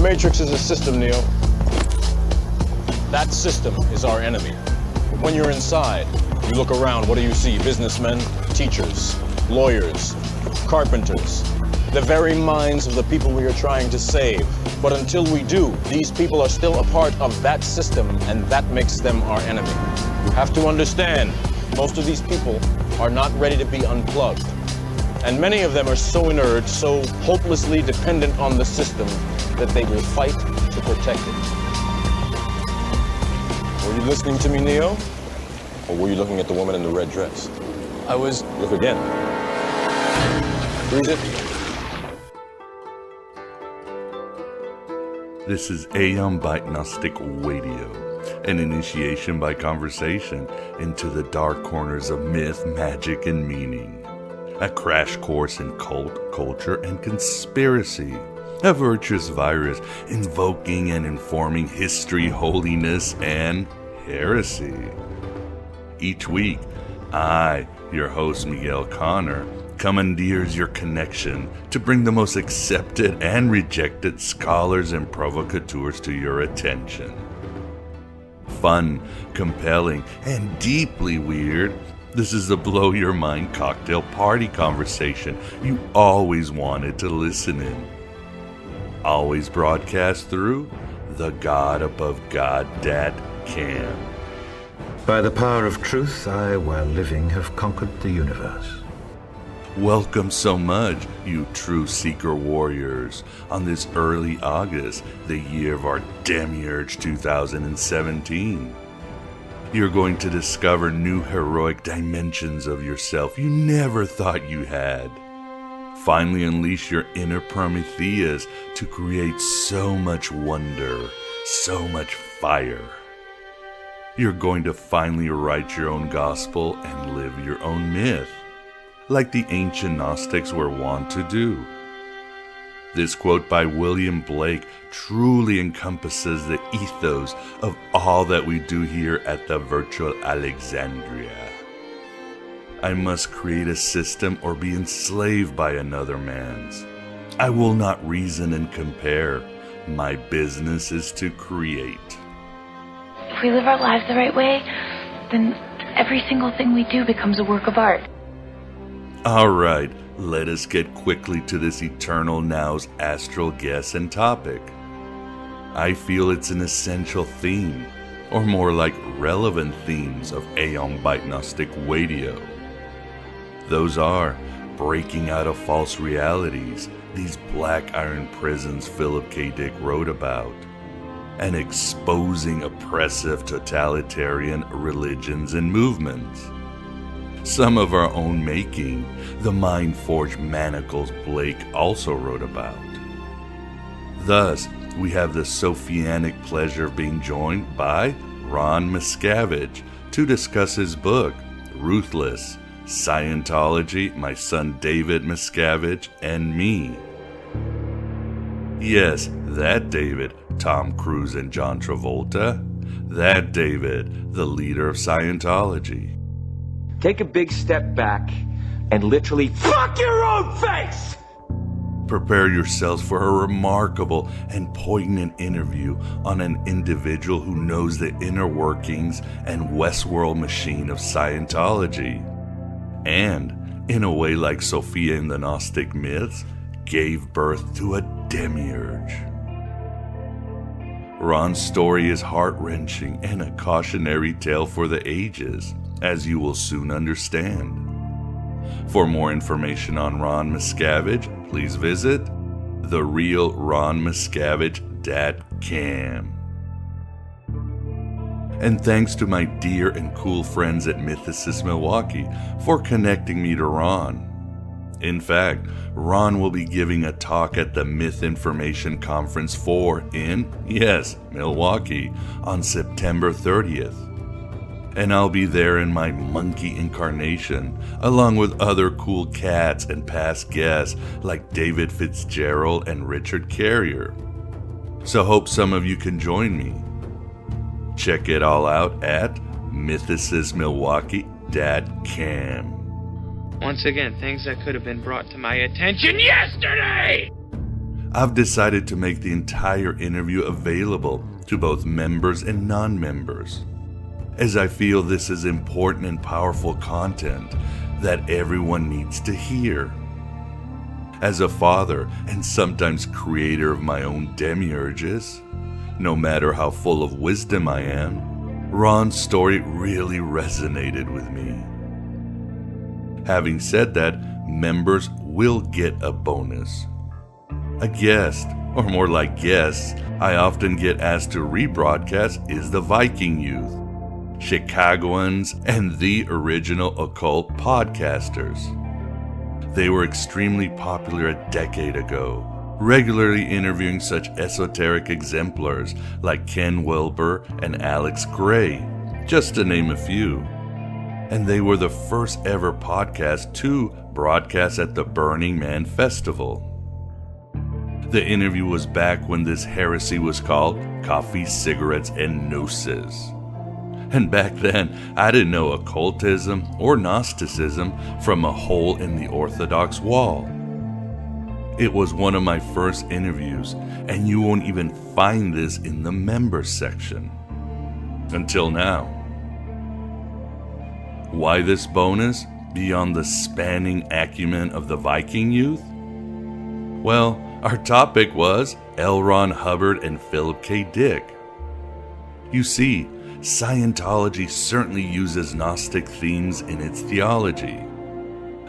Matrix is a system, Neo. That system is our enemy. When you're inside, you look around, what do you see? Businessmen, teachers, lawyers, carpenters, the very minds of the people we are trying to save. But until we do, these people are still a part of that system, and that makes them our enemy. You have to understand, most of these people are not ready to be unplugged. And many of them are so inert, so hopelessly dependent on the system, that they will fight to protect it. Were you listening to me, Neo? Or were you looking at the woman in the red dress? I was... Look again. Read it. This is Aeon by Gnostic Radio, an initiation by conversation into the dark corners of myth, magic, and meaning. A crash course in cult, culture, and conspiracy. A virtuous virus invoking and informing history, holiness, and heresy. Each week, I, your host Miguel Connor, commandeers your connection to bring the most accepted and rejected scholars and provocateurs to your attention. Fun, compelling, and deeply weird, this is the blow your mind cocktail party conversation you always wanted to listen in. Always broadcast through the God above God Dad Cam. By the power of truth, I, while living, have conquered the universe. Welcome so much, you true seeker warriors, on this early August, the year of our Demiurge 2017. You're going to discover new heroic dimensions of yourself you never thought you had. Finally unleash your inner Prometheus to create so much wonder, so much fire. You're going to finally write your own gospel and live your own myth, like the ancient Gnostics were wont to do. This quote by William Blake truly encompasses the ethos of all that we do here at the virtual Alexandria. I must create a system or be enslaved by another man's. I will not reason and compare. My business is to create. If we live our lives the right way, then every single thing we do becomes a work of art. Alright, let us get quickly to this eternal now's astral guess and topic. I feel it's an essential theme, or more like relevant themes of Aeon by Gnostic Radio. Those are breaking out of false realities, these black iron prisons Philip K. Dick wrote about, and exposing oppressive totalitarian religions and movements. Some of our own making, the mind-forged manacles Blake also wrote about. Thus, we have the Sophianic pleasure of being joined by Ron Miscavige to discuss his book, Ruthless, Scientology, my son David Miscavige, and me. Yes, that David, Tom Cruise and John Travolta. That David, the leader of Scientology. Take a big step back and literally fuck your own face! Prepare yourselves for a remarkable and poignant interview on an individual who knows the inner workings and Westworld machine of Scientology. And, in a way like Sophia in the Gnostic myths, gave birth to a demiurge. Ron's story is heart-wrenching and a cautionary tale for the ages, as you will soon understand. For more information on Ron Miscavige, please visit therealronmiscavige.com. And thanks to my dear and cool friends at Mythicist Milwaukee for connecting me to Ron. In fact, Ron will be giving a talk at the Myth Information Conference 4 in, yes, Milwaukee, on September 30th. And I'll be there in my monkey incarnation, along with other cool cats and past guests like David Fitzgerald and Richard Carrier. So hope some of you can join me. Check it all out at mythicistmilwaukee.com. Once again, things that could have been brought to my attention yesterday! I've decided to make the entire interview available to both members and non-members, as I feel this is important and powerful content that everyone needs to hear. As a father and sometimes creator of my own demiurges, no matter how full of wisdom I am, Ron's story really resonated with me. Having said that, members will get a bonus. A guest, or more like guests, I often get asked to rebroadcast is the Viking Youth, Chicagoans, and the original occult podcasters. They were extremely popular a decade ago, regularly interviewing such esoteric exemplars like Ken Wilber and Alex Gray, just to name a few. And they were the first ever podcast to broadcast at the Burning Man Festival. The interview was back when this heresy was called Coffee, Cigarettes, and Gnosis. And back then, I didn't know occultism or Gnosticism from a hole in the Orthodox wall. It was one of my first interviews, and you won't even find this in the members section. Until now. Why this bonus, beyond the spanning acumen of the Viking Youth? Well, our topic was L. Ron Hubbard and Philip K. Dick. You see, Scientology certainly uses Gnostic themes in its theology,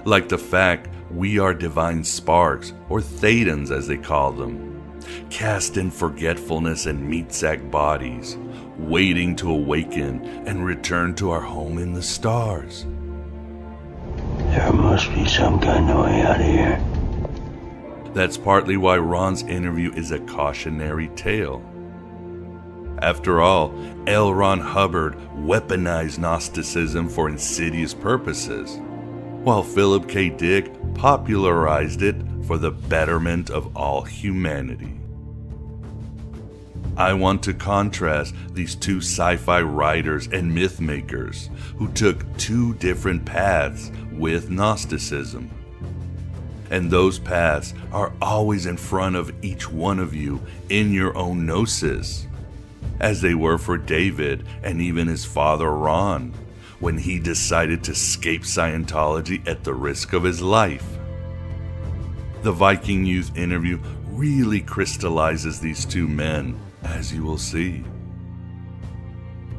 like the fact we are divine sparks, or thetans as they call them, cast in forgetfulness and meat sack bodies, waiting to awaken and return to our home in the stars. There must be some kind of way out of here. That's partly why Ron's interview is a cautionary tale. After all, L. Ron Hubbard weaponized Gnosticism for insidious purposes, while Philip K. Dick popularized it for the betterment of all humanity. I want to contrast these two sci-fi writers and myth makers who took two different paths with Gnosticism. And those paths are always in front of each one of you in your own gnosis, as they were for David and even his father Ron, when he decided to escape Scientology at the risk of his life. The Viking Youth interview really crystallizes these two men, as you will see.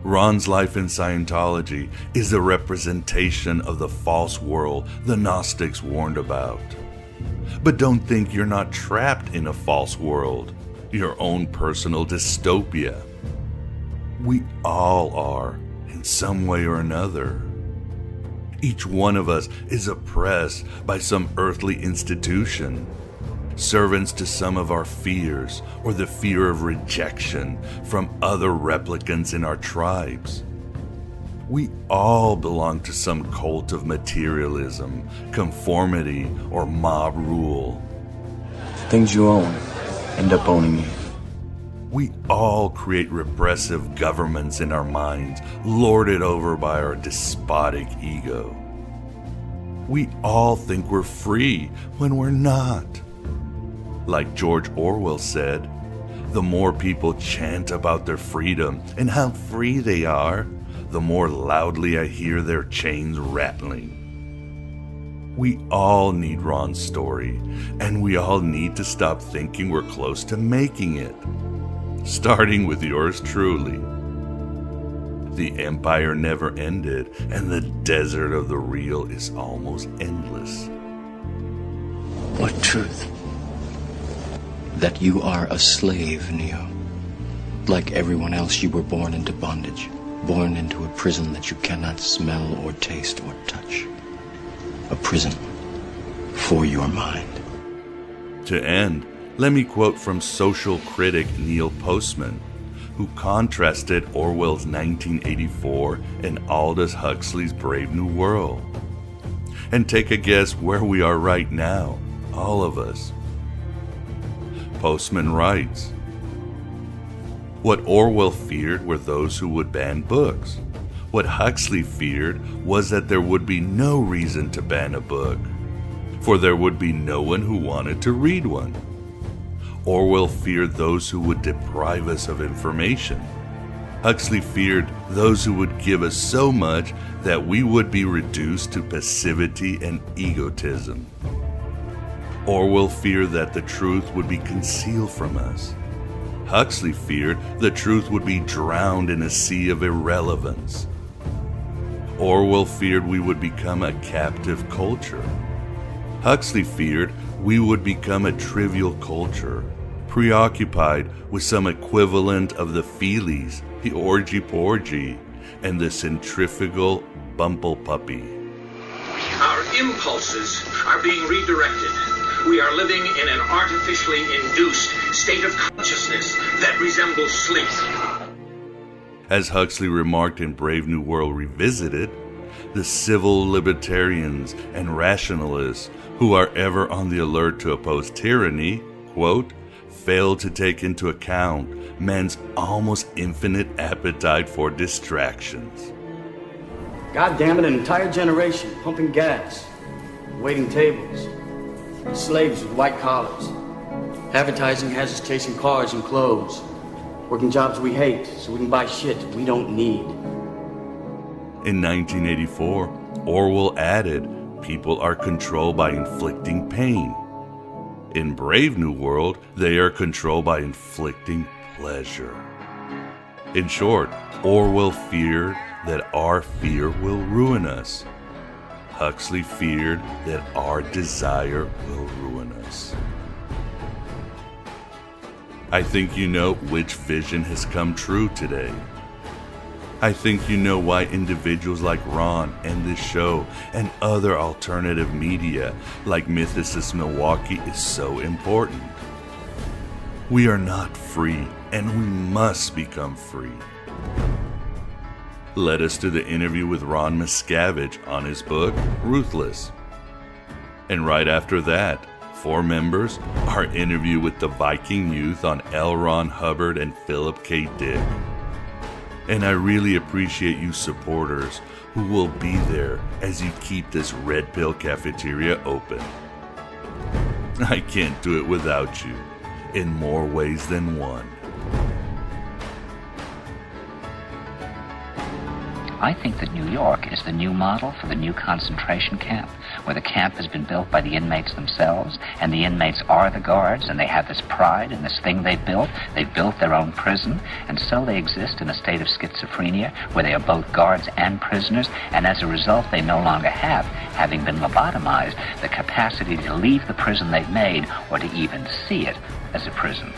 Ron's life in Scientology is a representation of the false world the Gnostics warned about. But don't think you're not trapped in a false world, your own personal dystopia. We all are, in some way or another. Each one of us is oppressed by some earthly institution, servants to some of our fears, or the fear of rejection from other replicants in our tribes. We all belong to some cult of materialism, conformity, or mob rule. Things you own end up owning you. We all create repressive governments in our minds, lorded over by our despotic ego. We all think we're free when we're not. Like George Orwell said, the more people chant about their freedom and how free they are, the more loudly I hear their chains rattling. We all need Ron's story, and we all need to stop thinking we're close to making it. Starting with yours truly. The empire never ended, and the desert of the real is almost endless. What truth? That you are a slave, Neo. Like everyone else, you were born into bondage. Born into a prison that you cannot smell or taste or touch. A prison for your mind. To end, let me quote from social critic Neil Postman, who contrasted Orwell's 1984 and Aldous Huxley's Brave New World. And take a guess where we are right now, all of us. Postman writes, what Orwell feared were those who would ban books. What Huxley feared was that there would be no reason to ban a book, for there would be no one who wanted to read one. Orwell feared those who would deprive us of information. Huxley feared those who would give us so much that we would be reduced to passivity and egotism. Orwell feared that the truth would be concealed from us. Huxley feared the truth would be drowned in a sea of irrelevance. Orwell feared we would become a captive culture. Huxley feared we would become a trivial culture, preoccupied with some equivalent of the feelies, the orgy-porgy, and the centrifugal bumble puppy. Our impulses are being redirected. We are living in an artificially induced state of consciousness that resembles sleep. As Huxley remarked in Brave New World Revisited, the civil libertarians and rationalists who are ever on the alert to oppose tyranny, quote, fail to take into account man's almost infinite appetite for distractions. God damn it, an entire generation pumping gas, waiting tables, slaves with white collars. Advertising has us chasing cars and clothes, working jobs we hate so we can buy shit we don't need. In 1984, Orwell added, people are controlled by inflicting pain. In Brave New World, they are controlled by inflicting pleasure. In short, Orwell feared that our fear will ruin us. Huxley feared that our desire will ruin us. I think you know which vision has come true today. I think you know why individuals like Ron and this show and other alternative media like Mythicist Milwaukee is so important. We are not free, and we must become free. Led us to the interview with Ron Miscavige on his book, Ruthless. And right after that, 4 members, our interview with the Viking youth on L. Ron Hubbard and Philip K. Dick. And I really appreciate you supporters who will be there as you keep this Red Pill cafeteria open. I can't do it without you, in more ways than one. I think that New York is the new model for the new concentration camp, where the camp has been built by the inmates themselves, and the inmates are the guards, and they have this pride in this thing they've built. They've built their own prison, and so they exist in a state of schizophrenia, where they are both guards and prisoners, and as a result, they no longer have, having been lobotomized, the capacity to leave the prison they've made, or to even see it as a prison.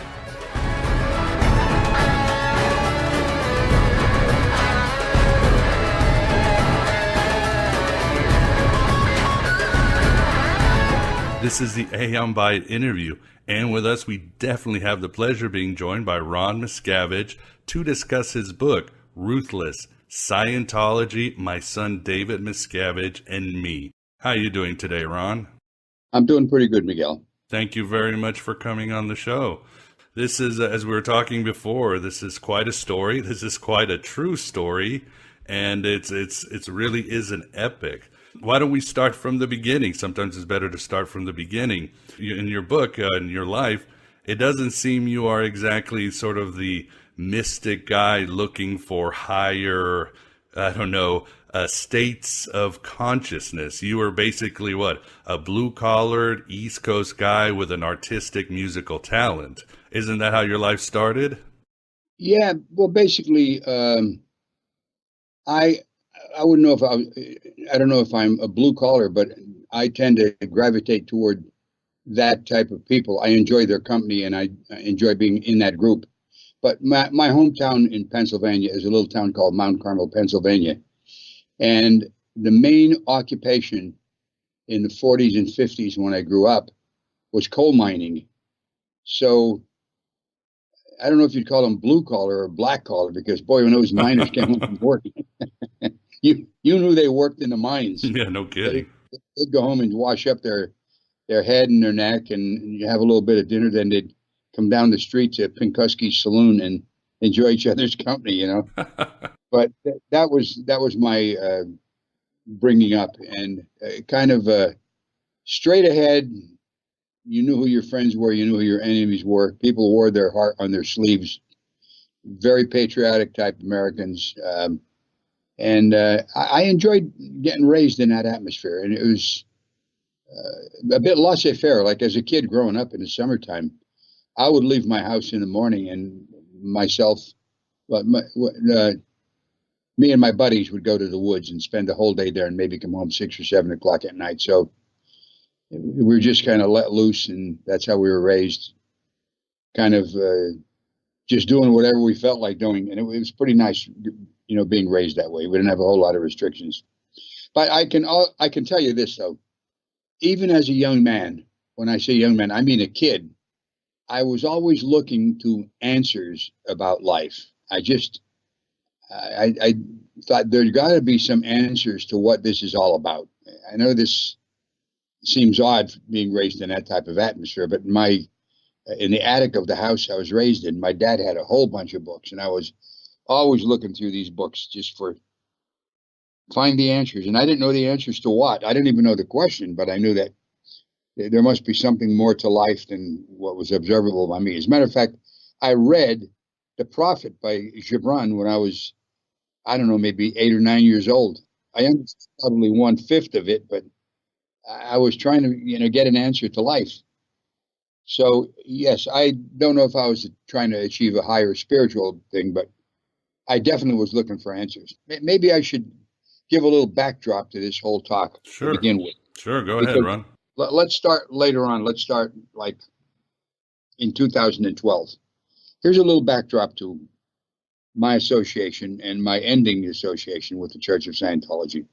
This is the Aeon Byte interview, and with us we definitely have the pleasure of being joined by Ron Miscavige to discuss his book, Ruthless, Scientology, My Son David Miscavige, and Me. How are you doing today, Ron? I'm doing pretty good, Miguel. Thank you very much for coming on the show. This is, as we were talking before, this is quite a story. This is quite a true story, and it really is an epic. Why don't we start from the beginning? Sometimes it's better to start from the beginning. In your book, in your life, it doesn't seem you are exactly sort of the mystic guy looking for higher, states of consciousness. You were basically what? A blue-collared East Coast guy with an artistic musical talent. Isn't that how your life started? Yeah, well, basically, I wouldn't know if I don't know if I'm a blue collar, but I tend to gravitate toward that type of people. I enjoy their company and I enjoy being in that group. But my hometown in Pennsylvania is a little town called Mount Carmel, Pennsylvania. And the main occupation in the 40s and 50s when I grew up was coal mining. So I don't know if you'd call them blue collar or black collar, because boy, when those miners came home from work, you knew they worked in the mines. Yeah, no kidding. They'd go home and wash up their head and their neck and you have a little bit of dinner. Then they'd come down the street to Pinkuski's Saloon and enjoy each other's company, you know. But that was my bringing up, and kind of straight ahead, You knew who your friends were. You knew who your enemies were. People wore their heart on their sleeves. Very patriotic type Americans. And I enjoyed getting raised in that atmosphere. And it was a bit laissez-faire. Like as a kid growing up in the summertime, I would leave my house in the morning and myself, me and my buddies would go to the woods and spend the whole day there and maybe come home 6 or 7 o'clock at night. So we were just kind of let loose, and that's how we were raised, kind of just doing whatever we felt like doing. And it was pretty nice, being raised that way. We didn't have a whole lot of restrictions. But I can tell you this, though. Even as a young man, when I say young man, I mean a kid, I was always looking to answers about life. I thought there's got to be some answers to what this is all about. I know this seems odd being raised in that type of atmosphere, but in the attic of the house I was raised in, my dad had a whole bunch of books, and I was always looking through these books just for find the answers. And I didn't know the answers to what. I didn't even know the question, but I knew that there must be something more to life than what was observable by me. As a matter of fact, I read The Prophet by Gibran when I was, I don't know, maybe 8 or 9 years old. I understood probably 1/5 of it, but I was trying to, get an answer to life. So, yes, I don't know if I was trying to achieve a higher spiritual thing, but I definitely was looking for answers. Maybe I should give a little backdrop to this whole talk to begin with. Sure, go ahead, Ron. Let's start later on. Let's start like in 2012. Here's a little backdrop to my association and my ending association with the Church of Scientology.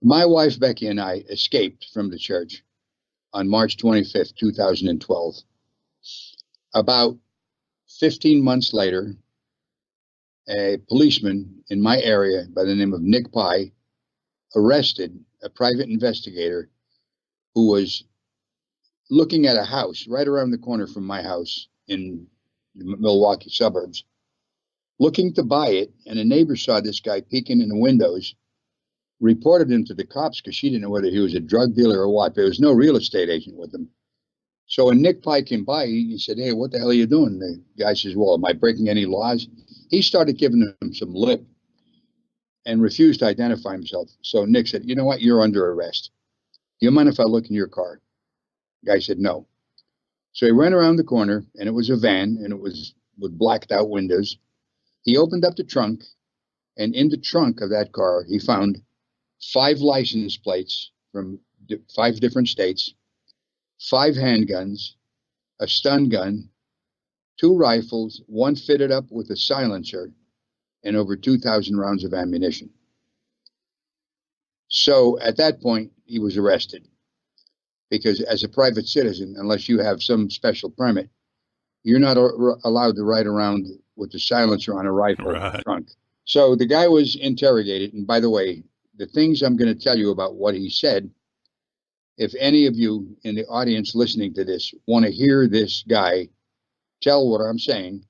My wife, Becky, and I escaped from the church on March 25th, 2012. About 15 months later, a policeman in my area by the name of Nick Pye arrested a private investigator who was looking at a house right around the corner from my house in the Milwaukee suburbs, looking to buy it. And a neighbor saw this guy peeking in the windows, reported him to the cops because she didn't know whether he was a drug dealer or what. There was no real estate agent with him. So when Nick Pye came by, he said, "Hey, what the hell are you doing?" The guy says, "Well, am I breaking any laws?" He started giving him some lip and refused to identify himself. So Nick said, "You know what? You're under arrest. Do you mind if I look in your car?" The guy said no. So he ran around the corner, and it was a van, and it was with blacked out windows. He opened up the trunk, and in the trunk of that car, he found 5 license plates from 5 different states, 5 handguns, a stun gun, 2 rifles, 1 fitted up with a silencer, and over 2,000 rounds of ammunition. So at that point, he was arrested because as a private citizen, unless you have some special permit, you're not allowed to ride around with the silencer on a rifle in the trunk. So the guy was interrogated. And by the way, the things I'm going to tell you about what he said, if any of you in the audience listening to this want to hear this guy tell what I'm saying,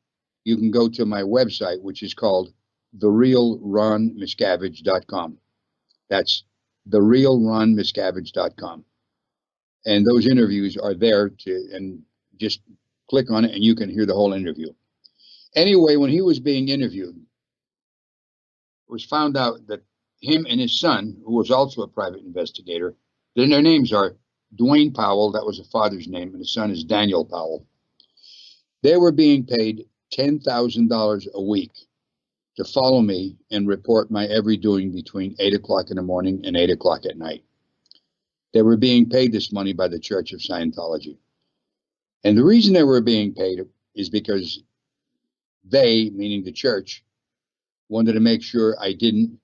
you can go to my website, which is called therealronmiscavige.com. That's therealronmiscavige.com. And those interviews are there and just click on it and you can hear the whole interview. Anyway, when he was being interviewed, it was found out that him and his son, who was also a private investigator, then their names are Dwayne Powell, that was the father's name, and his son is Daniel Powell. They were being paid $10,000 a week to follow me and report my every doing between 8 o'clock in the morning and 8 o'clock at night. They were being paid this money by the Church of Scientology. And the reason they were being paid is because they, meaning the church, wanted to make sure I didn't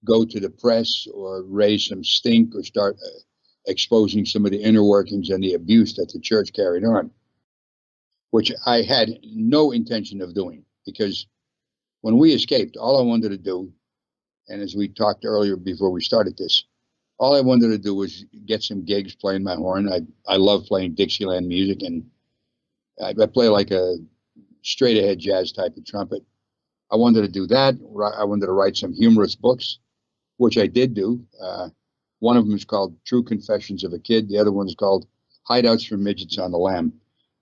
go to the press or raise some stink or start exposing some of the inner workings and the abuse that the church carried on, which I had no intention of doing. Because when we escaped, all I wanted to do, and as we talked earlier before we started this, all I wanted to do was get some gigs playing my horn. I love playing Dixieland music, and I play like a straight ahead jazz type of trumpet. I wanted to do that. I wanted to write some humorous books, which I did do. One of them is called True Confessions of a Kid. The other one is called hideouts for midgets on the lam.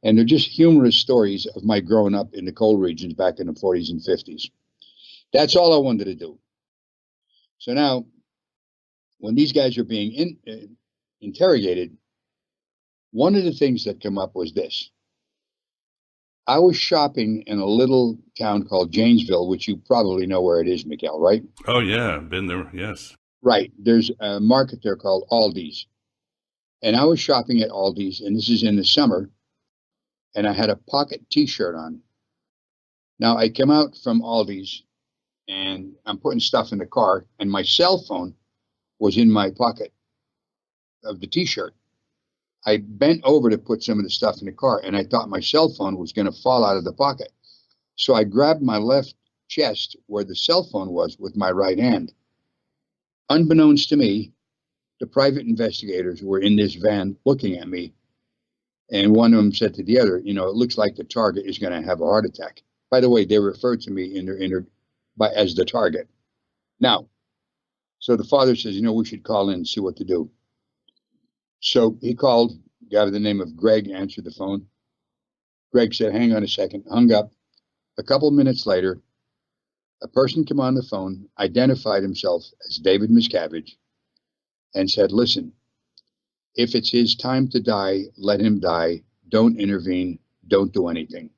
And they're just humorous stories of my growing up in the coal regions back in the 40s and 50s. That's all I wanted to do. So now, when these guys are being interrogated, one of the things that came up was this. I was shopping in a little town called Janesville, which you probably know where it is, Miguel, right? Oh, yeah, been there, yes. Right. There's a market there called Aldi's. And I was shopping at Aldi's, and this is in the summer, and I had a pocket T-shirt on. Now, I came out from Aldi's, and I'm putting stuff in the car, and my cell phone was in my pocket of the T-shirt. I bent over to put some of the stuff in the car, and I thought my cell phone was going to fall out of the pocket. So I grabbed my left chest where the cell phone was with my right hand. Unbeknownst to me, the private investigators were in this van looking at me, and one of them said to the other, you know, it looks like the target is going to have a heart attack. By the way, they referred to me as the target. Now, so the father says, you know, we should call in and see what to do. So he called, a guy by the name of Greg answered the phone. Greg said, hang on a second, hung up. A couple minutes later, a person came on the phone, identified himself as David Miscavige, and said, listen, if it's his time to die, let him die. Don't intervene. Don't do anything.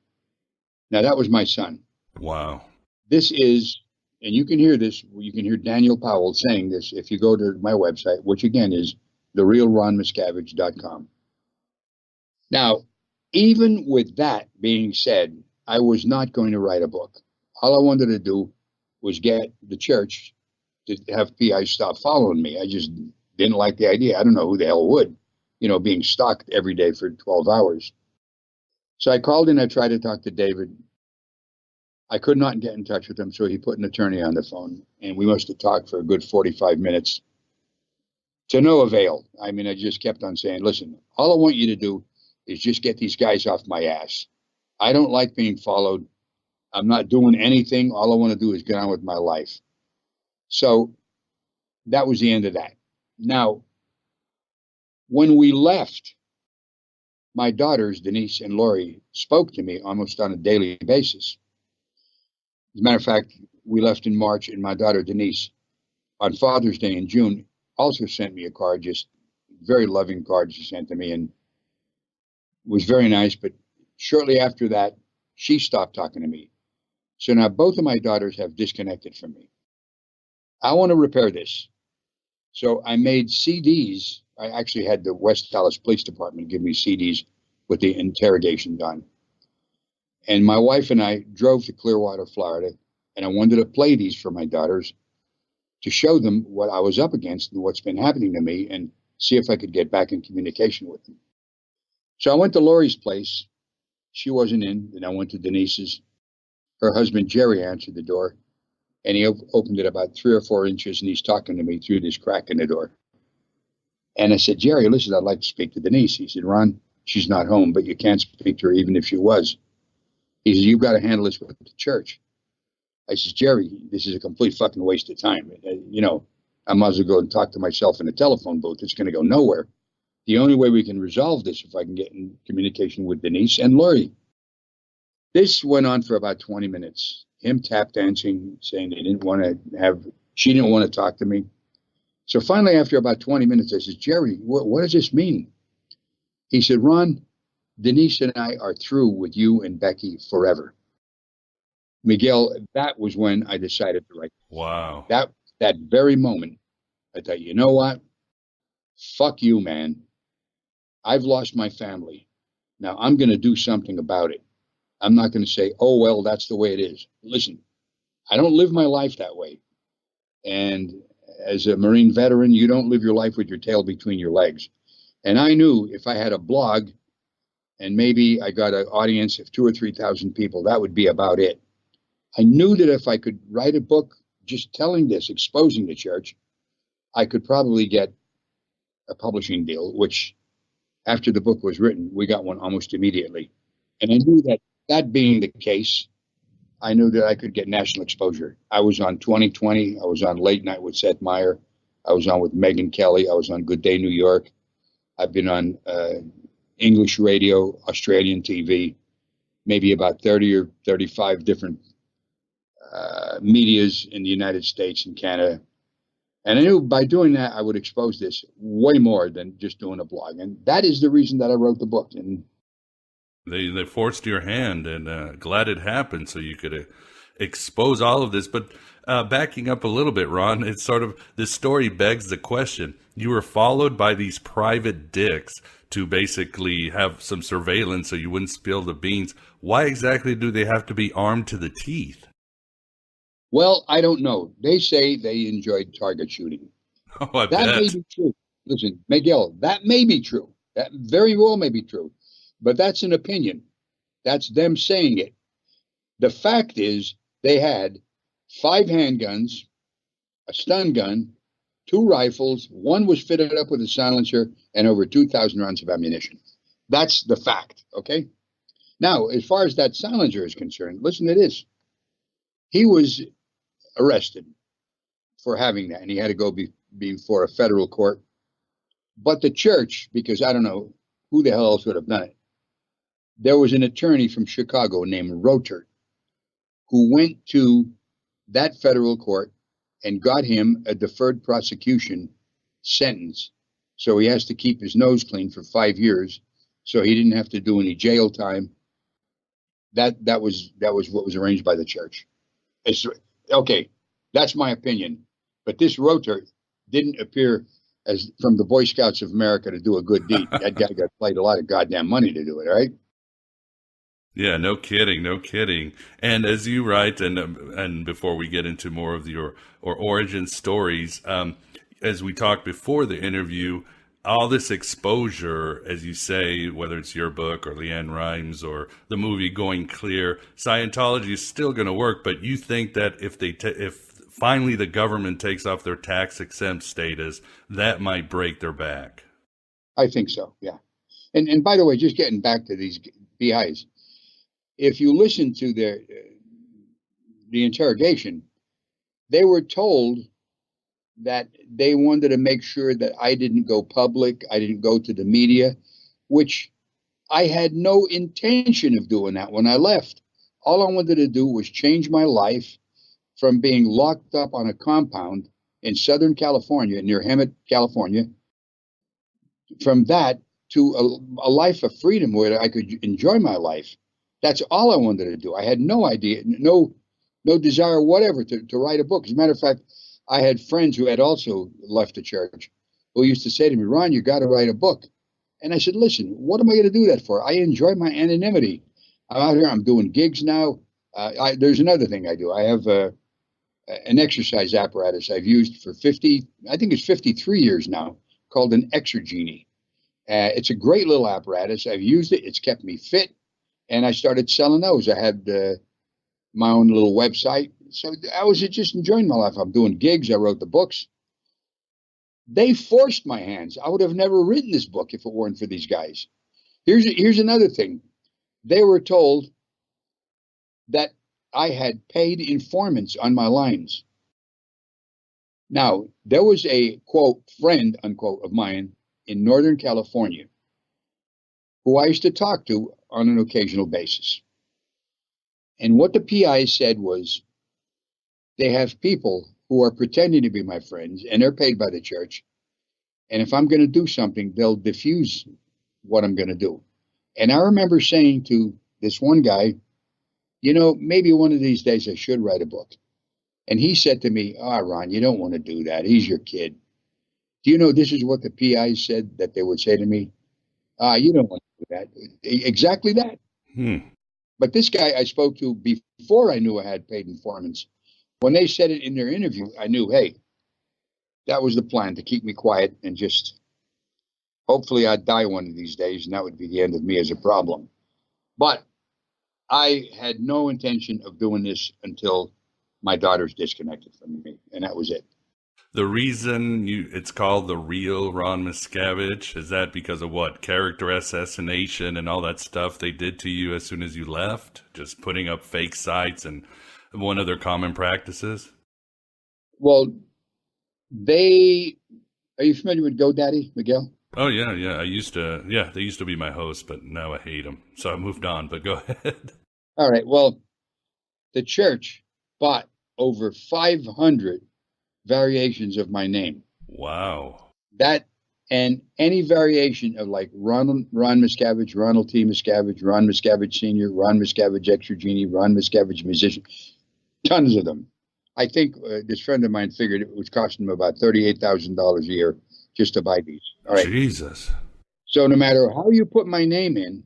Now, that was my son. Wow. This is, and you can hear this, you can hear Daniel Powell saying this if you go to my website, which again is therealronmiscavige.com. Now, even with that being said, I was not going to write a book. All I wanted to do was get the church to have PI stop following me. I just didn't like the idea. I don't know who the hell would, you know, being stalked every day for 12 hours. So I called in, I tried to talk to David. I could not get in touch with him, so he put an attorney on the phone, and we must have talked for a good 45 minutes. To no avail. I mean, I just kept on saying, listen, all I want you to do is just get these guys off my ass. I don't like being followed. I'm not doing anything. All I want to do is get on with my life. So that was the end of that. Now, when we left, my daughters, Denise and Lori, spoke to me almost on a daily basis. As a matter of fact, we left in March, and my daughter, Denise, on Father's Day in June, also sent me a card, just very loving card she sent to me, and was very nice. But shortly after that, she stopped talking to me. So now both of my daughters have disconnected from me. I want to repair this. So I made CDs. I actually had the West Dallas Police Department give me CDs with the interrogation done. And my wife and I drove to Clearwater, Florida, and I wanted to play these for my daughters to show them what I was up against and what's been happening to me, and see if I could get back in communication with them. So I went to Lori's place. She wasn't in, and I went to Denise's. Her husband, Jerry, answered the door, and he opened it about 3 or 4 inches, and he's talking to me through this crack in the door. And I said, Jerry, listen, I'd like to speak to Denise. He said, Ron, she's not home, but you can't speak to her even if she was. He said, you've got to handle this with the church. I said, Jerry, this is a complete fucking waste of time. You know, I might as well go and talk to myself in a telephone booth. It's going to go nowhere. The only way we can resolve this if I can get in communication with Denise and Lori. This went on for about 20 minutes. Him tap dancing, saying she didn't want to talk to me. So finally, after about 20 minutes, I said, Jerry, what does this mean? He said, Ron, Denise and I are through with you and Becky forever. Miguel, that was when I decided to write. Wow. That very moment, I thought, you know what? Fuck you, man. I've lost my family. Now I'm going to do something about it. I'm not going to say, oh, well, that's the way it is. Listen, I don't live my life that way. And as a Marine veteran, you don't live your life with your tail between your legs. And I knew if I had a blog and maybe I got an audience of 2,000 or 3,000 people, that would be about it. I knew that if I could write a book just telling this, exposing the church, I could probably get a publishing deal, which after the book was written, we got one almost immediately. And I knew that being the case, I knew that I could get national exposure. I was on 2020. I was on Late Night with Seth Meyer. I was on with Megyn Kelly. I was on Good Day New York. I've been on English radio, Australian TV, maybe about 30 or 35 different medias in the United States and Canada. And I knew by doing that, I would expose this way more than just doing a blog. And that is the reason that I wrote the book. And they forced your hand, and glad it happened so you could expose all of this. But backing up a little bit, Ron, it's sort of, this story begs the question. You were followed by these private dicks to basically have some surveillance so you wouldn't spill the beans. Why exactly do they have to be armed to the teeth? Well, I don't know. They say they enjoyed target shooting. Oh, I That bet. may be true. Listen, Miguel, that may be true. That very well may be true. But that's an opinion. That's them saying it. The fact is, they had 5 handguns, a stun gun, 2 rifles. One was fitted up with a silencer, and over 2,000 rounds of ammunition. That's the fact, okay? Now, as far as that silencer is concerned, listen to this. He was arrested for having that, and he had to go before a federal court. But the church, because I don't know who the hell else would have done it, there was an attorney from Chicago named Rotert who went to that federal court and got him a deferred prosecution sentence. So he has to keep his nose clean for 5 years, so he didn't have to do any jail time. That was what was arranged by the church. It's, okay, that's my opinion. But this Rotert didn't appear as from the Boy Scouts of America to do a good deed. That guy got paid a lot of goddamn money to do it, right? Yeah, no kidding, no kidding. And as you write, and before we get into more of your origin stories, as we talked before the interview, all this exposure, as you say, whether it's your book or Leanne Rimes or the movie Going Clear, Scientology is still going to work. But you think that if finally the government takes off their tax-exempt status, that might break their back? I think so, yeah. And by the way, just getting back to these BIs, if you listen to the interrogation, they were told that they wanted to make sure that I didn't go public, I didn't go to the media, which I had no intention of doing that when I left. All I wanted to do was change my life from being locked up on a compound in Southern California, near Hemet, California, from that to a life of freedom where I could enjoy my life. That's all I wanted to do. I had no idea, no desire whatever to write a book. As a matter of fact, I had friends who had also left the church who used to say to me, Ron, you got to write a book. And I said, listen, what am I going to do that for? I enjoy my anonymity. I'm out here, I'm doing gigs now. There's another thing I do. I have an exercise apparatus I've used for 53 years now, called an Exergenie. It's a great little apparatus. I've used it. It's kept me fit. And I started selling those. I had my own little website. So I was just enjoying my life. I'm doing gigs. I wrote the books. They forced my hands. I would have never written this book if it weren't for these guys. Here's another thing. They were told that I had paid informants on my lines. Now, there was a, quote, friend, unquote, of mine in Northern California who I used to talk to on an occasional basis. And what the PI said was, they have people who are pretending to be my friends, and they're paid by the church. And if I'm going to do something, they'll diffuse what I'm going to do. And I remember saying to this one guy, you know, maybe one of these days I should write a book. And he said to me, Ron, you don't want to do that. He's your kid. Do you know this is what the PI said that they would say to me? You don't want to do that. Exactly that. But this guy I spoke to before I knew I had paid informants, when they said it in their interview, I knew, hey, that was the plan, to keep me quiet and just hopefully I'd die one of these days, and that would be the end of me as a problem. But I had no intention of doing this until my daughter's disconnected from me, and that was it. The reason it's called The Real Ron Miscavige, is that because of what? Character assassination and all that stuff they did to you as soon as you left? Just putting up fake sites and one of their common practices? Well, are you familiar with GoDaddy, Miguel? Oh yeah, yeah. I used to. Yeah, they used to be my host, but now I hate them. So I moved on. But go ahead. All right. Well, the church bought over 500 variations of my name. Wow. That and any variation of like Ron Miscavige, Ronald T. Miscavige, Ron Miscavige Sr., Ron Miscavige Extra Genie, Ron Miscavige Musician, tons of them. I think this friend of mine figured it was costing him about $38,000 a year just to buy these. All right. Jesus. So no matter how you put my name in,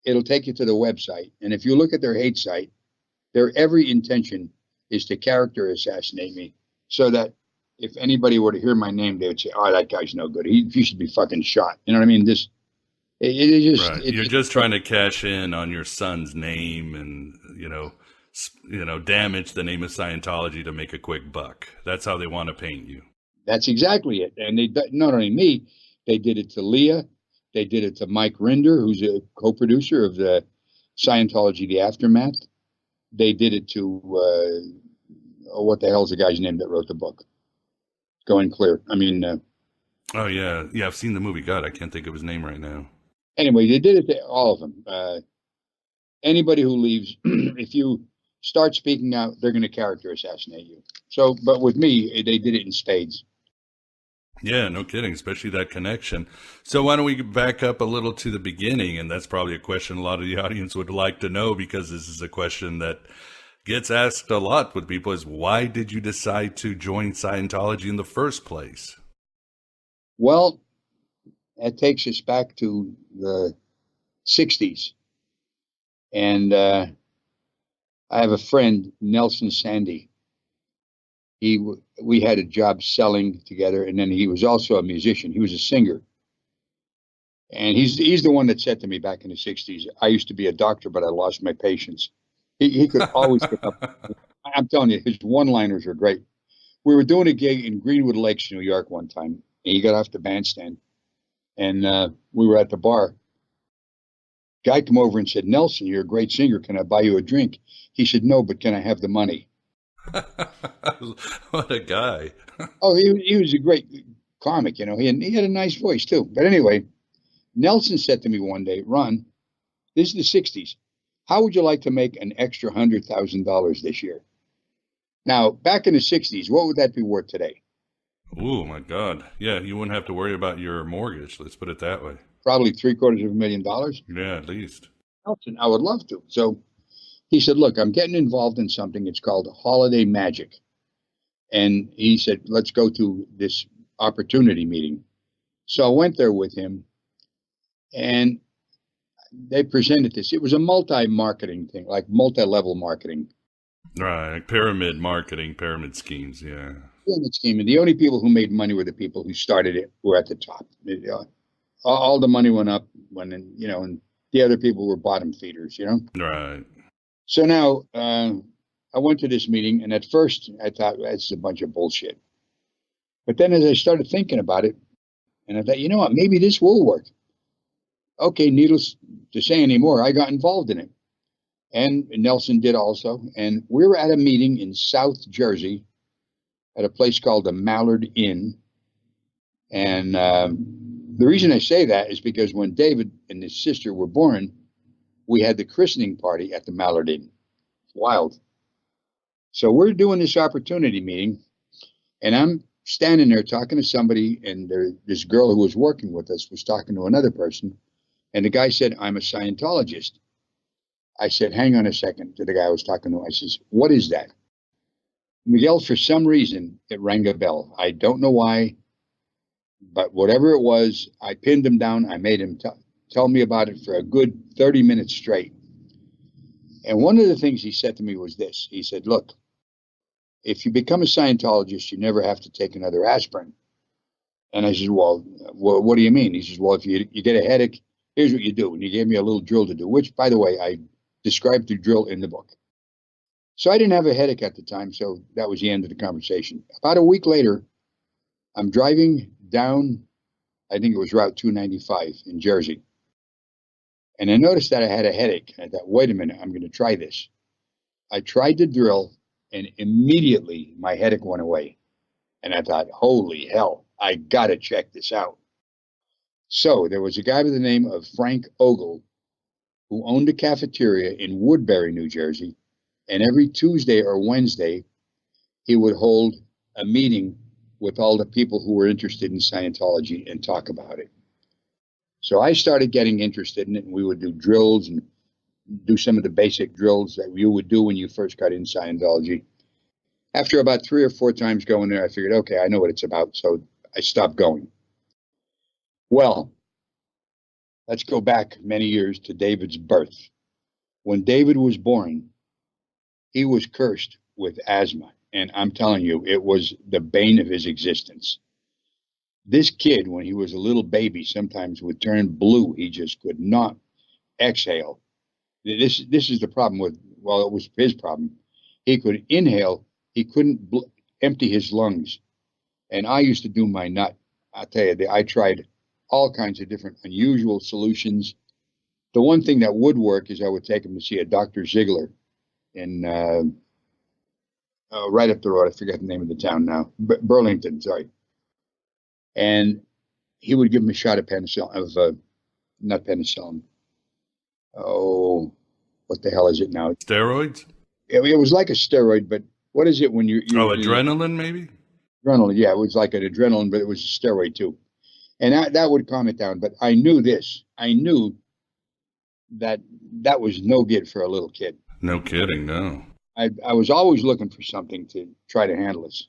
it'll take you to the website. And if you look at their hate site, their every intention is to character assassinate me so that if anybody were to hear my name, they would say, oh, that guy's no good. He should be fucking shot. You know what I mean? Right. You're just trying to cash in on your son's name and, damage the name of Scientology to make a quick buck. That's how they want to paint you. That's exactly it. And they not only me, they did it to Leah. They did it to Mike Rinder, who's a co-producer of the Scientology, The Aftermath. They did it to, what the hell's the guy's name that wrote the book? Going Clear. I mean. Oh, yeah. Yeah, I've seen the movie. God, I can't think of his name right now. Anyway, they did it to all of them. Anybody who leaves, if you start speaking out, they're going to character assassinate you. So, but with me, they did it in spades. Yeah, no kidding, especially that connection. So why don't we back up a little to the beginning? And that's probably a question a lot of the audience would like to know, because this is a question that gets asked a lot with people is, why did you decide to join Scientology in the first place? Well, that takes us back to the 60s. And I have a friend, Nelson Sandy. We had a job selling together, and then he was also a musician. He was a singer. And he's the one that said to me back in the 60s, I used to be a doctor, but I lost my patience. He could always get up. I'm telling you, his one-liners are great. We were doing a gig in Greenwood Lakes, New York one time, and he got off the bandstand, and we were at the bar. Guy come over and said, Nelson, you're a great singer. Can I buy you a drink? He said, no, but can I have the money? What a guy. Oh, he was a great comic, He had a nice voice, too. But anyway, Nelson said to me one day, Ron, this is the 60s. How would you like to make an extra $100,000 this year? Now, back in the 60s, what would that be worth today? Oh, my God. Yeah, you wouldn't have to worry about your mortgage. Let's put it that way. Probably $750,000. Yeah, at least. Nelson, I would love to. So he said, look, I'm getting involved in something. It's called Holiday Magic. And he said, let's go to this opportunity meeting. So I went there with him, and they presented this. It was a multi-marketing thing, like multi-level marketing. Right, pyramid marketing, pyramid schemes, yeah. Pyramid scheme. And the only people who made money were the people who started it, were at the top. All the money went up when, and the other people were bottom feeders, Right. So now I went to this meeting, and at first I thought, that's a bunch of bullshit. But then as I started thinking about it, and I thought, you know what, maybe this will work. Okay, needless to say anymore, I got involved in it. And Nelson did also. And we were at a meeting in South Jersey at a place called the Mallard Inn. And the reason I say that is because when David and his sister were born, we had the christening party at the Mallard Inn. Wild. So we're doing this opportunity meeting, and I'm standing there talking to somebody, and this girl who was working with us was talking to another person, and the guy said, I'm a Scientologist. I said, hang on a second, to the guy I was talking to. I says, what is that? Miguel, for some reason, it rang a bell. I don't know why, but whatever it was, I pinned him down. I made him tell me about it for a good 30 minutes straight. And one of the things he said to me was this. He said, look, if you become a Scientologist, you never have to take another aspirin. And I said, well, what do you mean? He says, well, if you get a headache, here's what you do. And he gave me a little drill to do, which, by the way, I described the drill in the book. So I didn't have a headache at the time, so that was the end of the conversation. About a week later, I'm driving down, I think it was Route 295 in Jersey. And I noticed that I had a headache. I thought, wait a minute, I'm going to try this. I tried the drill, and immediately my headache went away. And I thought, holy hell, I got to check this out. So there was a guy by the name of Frank Ogle who owned a cafeteria in Woodbury, New Jersey, and every Tuesday or Wednesday, he would hold a meeting with all the people who were interested in Scientology and talk about it. So I started getting interested in it, and we would do drills and do some of the basic drills that you would do when you first got in Scientology. After about 3 or 4 times going there, I figured, okay, I know what it's about, so I stopped going. Well, let's go back many years to David's birth. When David was born, he was cursed with asthma, and I'm telling you, it was the bane of his existence. This kid, when he was a little baby, sometimes would turn blue. He just could not exhale. This is the problem with, well, it was his problem. He could inhale, he couldn't empty his lungs. And I used to do my nut. I'll tell you, I tried all kinds of different unusual solutions. The one thing that would work is I would take him to see a Dr. Ziegler in right up the road. I forget the name of the town now. Burlington, sorry. And he would give him a shot of penicillin, not penicillin. Oh, what the hell is it now? Steroids? It was like a steroid, but what is it when you adrenaline, maybe? Adrenaline, yeah, it was like an adrenaline, but it was a steroid too. And that would calm it down. But I knew this. I knew that was no good for a little kid. No kidding, no. I was always looking for something to try to handle this.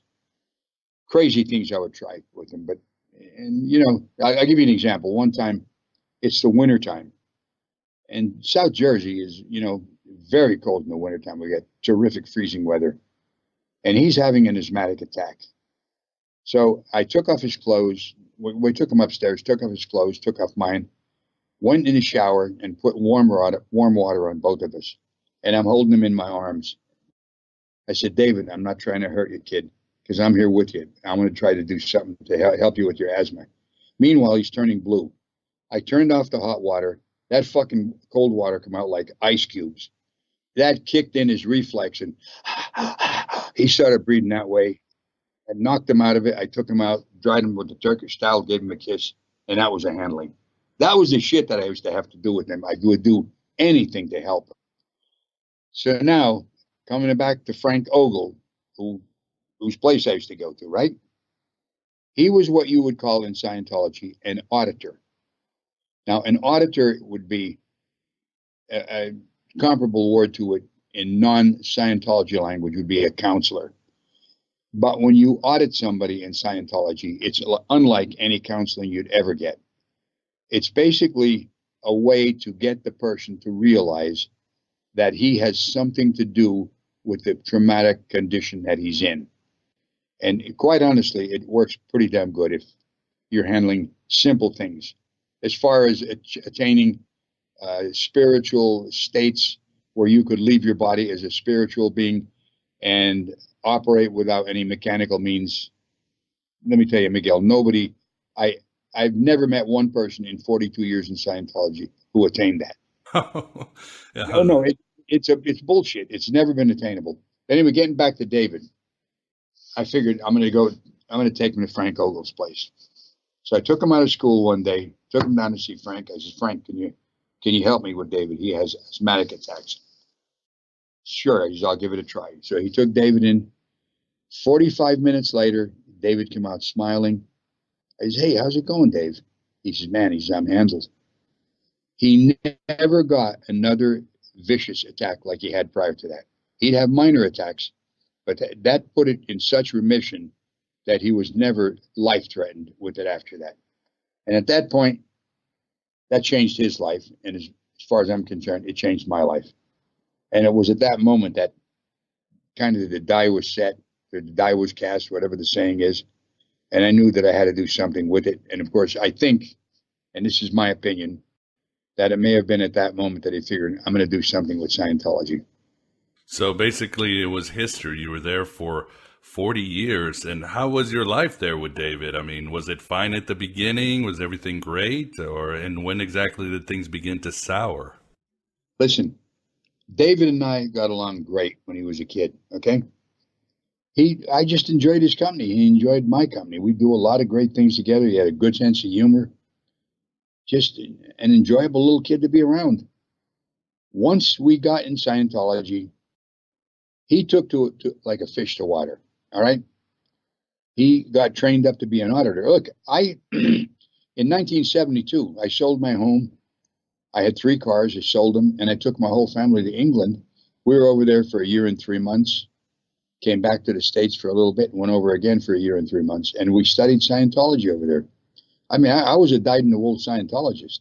Crazy things I would try with him. But, and you know, I'll give you an example. One time, it's the winter time. And South Jersey is, you know, very cold in the wintertime. We get terrific freezing weather. And he's having an asthmatic attack. So I took off his clothes. We took him upstairs, took off his clothes, took off mine, went in the shower and put warm water on both of us. And I'm holding him in my arms. I said, David, I'm not trying to hurt you, kid, because I'm here with you. I'm going to try to do something to help you with your asthma. Meanwhile, he's turning blue. I turned off the hot water. That fucking cold water come out like ice cubes. That kicked in his reflex, and he started breathing that way. I knocked him out of it. I took him out, dried him with the Turkish towel, gave him a kiss, and that was a handling. That was the shit that I used to have to do with him. I would do anything to help him. So now, coming back to Frank Ogle, whose place I used to go to, right? He was what you would call in Scientology an auditor. Now, an auditor would be a comparable word to it in non-Scientology language would be a counselor. But when you audit somebody in Scientology, it's unlike any counseling you'd ever get. It's basically a way to get the person to realize that he has something to do with the traumatic condition that he's in. And quite honestly, it works pretty damn good if you're handling simple things. As far as attaining spiritual states where you could leave your body as a spiritual being and operate without any mechanical means. Let me tell you, Miguel, I've never met one person in 42 years in Scientology who attained that. Yeah. Oh no, it's bullshit. It's never been attainable. Anyway, getting back to David, I figured I'm going to take him to Frank Ogle's place. So I took him out of school one day, took him down to see Frank. I said, Frank, can you help me with David? He has asthmatic attacks. Sure, he said, I'll give it a try. So he took David in. 45 minutes later, David came out smiling. I said, hey, how's it going, Dave? He says, man, I'm handled. He never got another vicious attack like he had prior to that. He'd have minor attacks, but that put it in such remission that he was never life-threatened with it after that. And at that point, that changed his life. And as far as I'm concerned, it changed my life. And it was at that moment that kind of the die was set, or the die was cast, whatever the saying is. And I knew that I had to do something with it. And of course, I think, and this is my opinion, that it may have been at that moment that he figured, I'm going to do something with Scientology. So basically, it was history. You were there for 40 years. And how was your life there with David? I mean, was it fine at the beginning? Was everything great? And when exactly did things begin to sour? Listen, David and I got along great when he was a kid, okay? I just enjoyed his company. He enjoyed my company. We do a lot of great things together. He had a good sense of humor. just an enjoyable little kid to be around. Once we got in Scientology, he took to it like a fish to water. All right. He got trained up to be an auditor. Look, in 1972, I sold my home. I had 3 cars. I sold them, and I took my whole family to England. We were over there for a year and 3 months. Came back to the States for a little bit and went over again for a year and 3 months. And we studied Scientology over there. I mean, I was a dyed-in-the-wool Scientologist.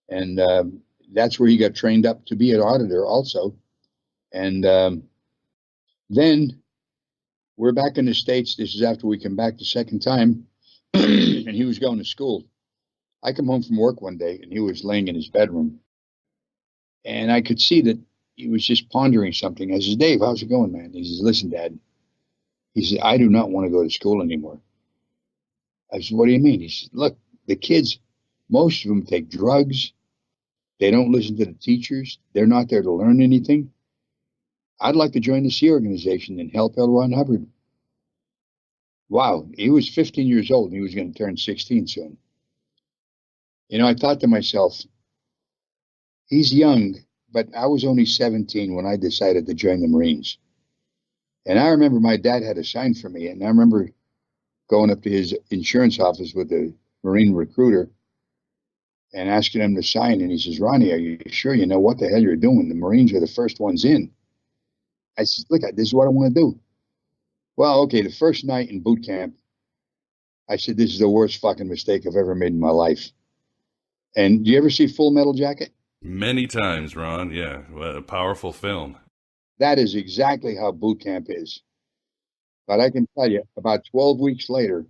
And that's where he got trained up to be an auditor also. And then we're back in the States. This is after we come back the second time. And he was going to school. I come home from work one day, and he was laying in his bedroom. And I could see that he was just pondering something. I said, Dave, how's it going, man? He says, listen, Dad. He said, I do not want to go to school anymore. I said, what do you mean? He said, look, the kids, most of them take drugs. They don't listen to the teachers. They're not there to learn anything. I'd like to join the Sea Organization and help L. Ron Hubbard. Wow, he was 15 years old, and he was going to turn 16 soon. You know, I thought to myself, he's young, but I was only 17 when I decided to join the Marines. And I remember my dad had a sign for me, and I remember going up to his insurance office with the Marine recruiter and asking him to sign. And he says, Ronnie, are you sure you know what the hell you're doing? The Marines are the first ones in. I said, look, this is what I want to do. Well, okay, the first night in boot camp, I said, this is the worst fucking mistake I've ever made in my life. And do you ever see Full Metal Jacket? Many times, Ron. Yeah, a powerful film. That is exactly how boot camp is. But I can tell you, about 12 weeks later,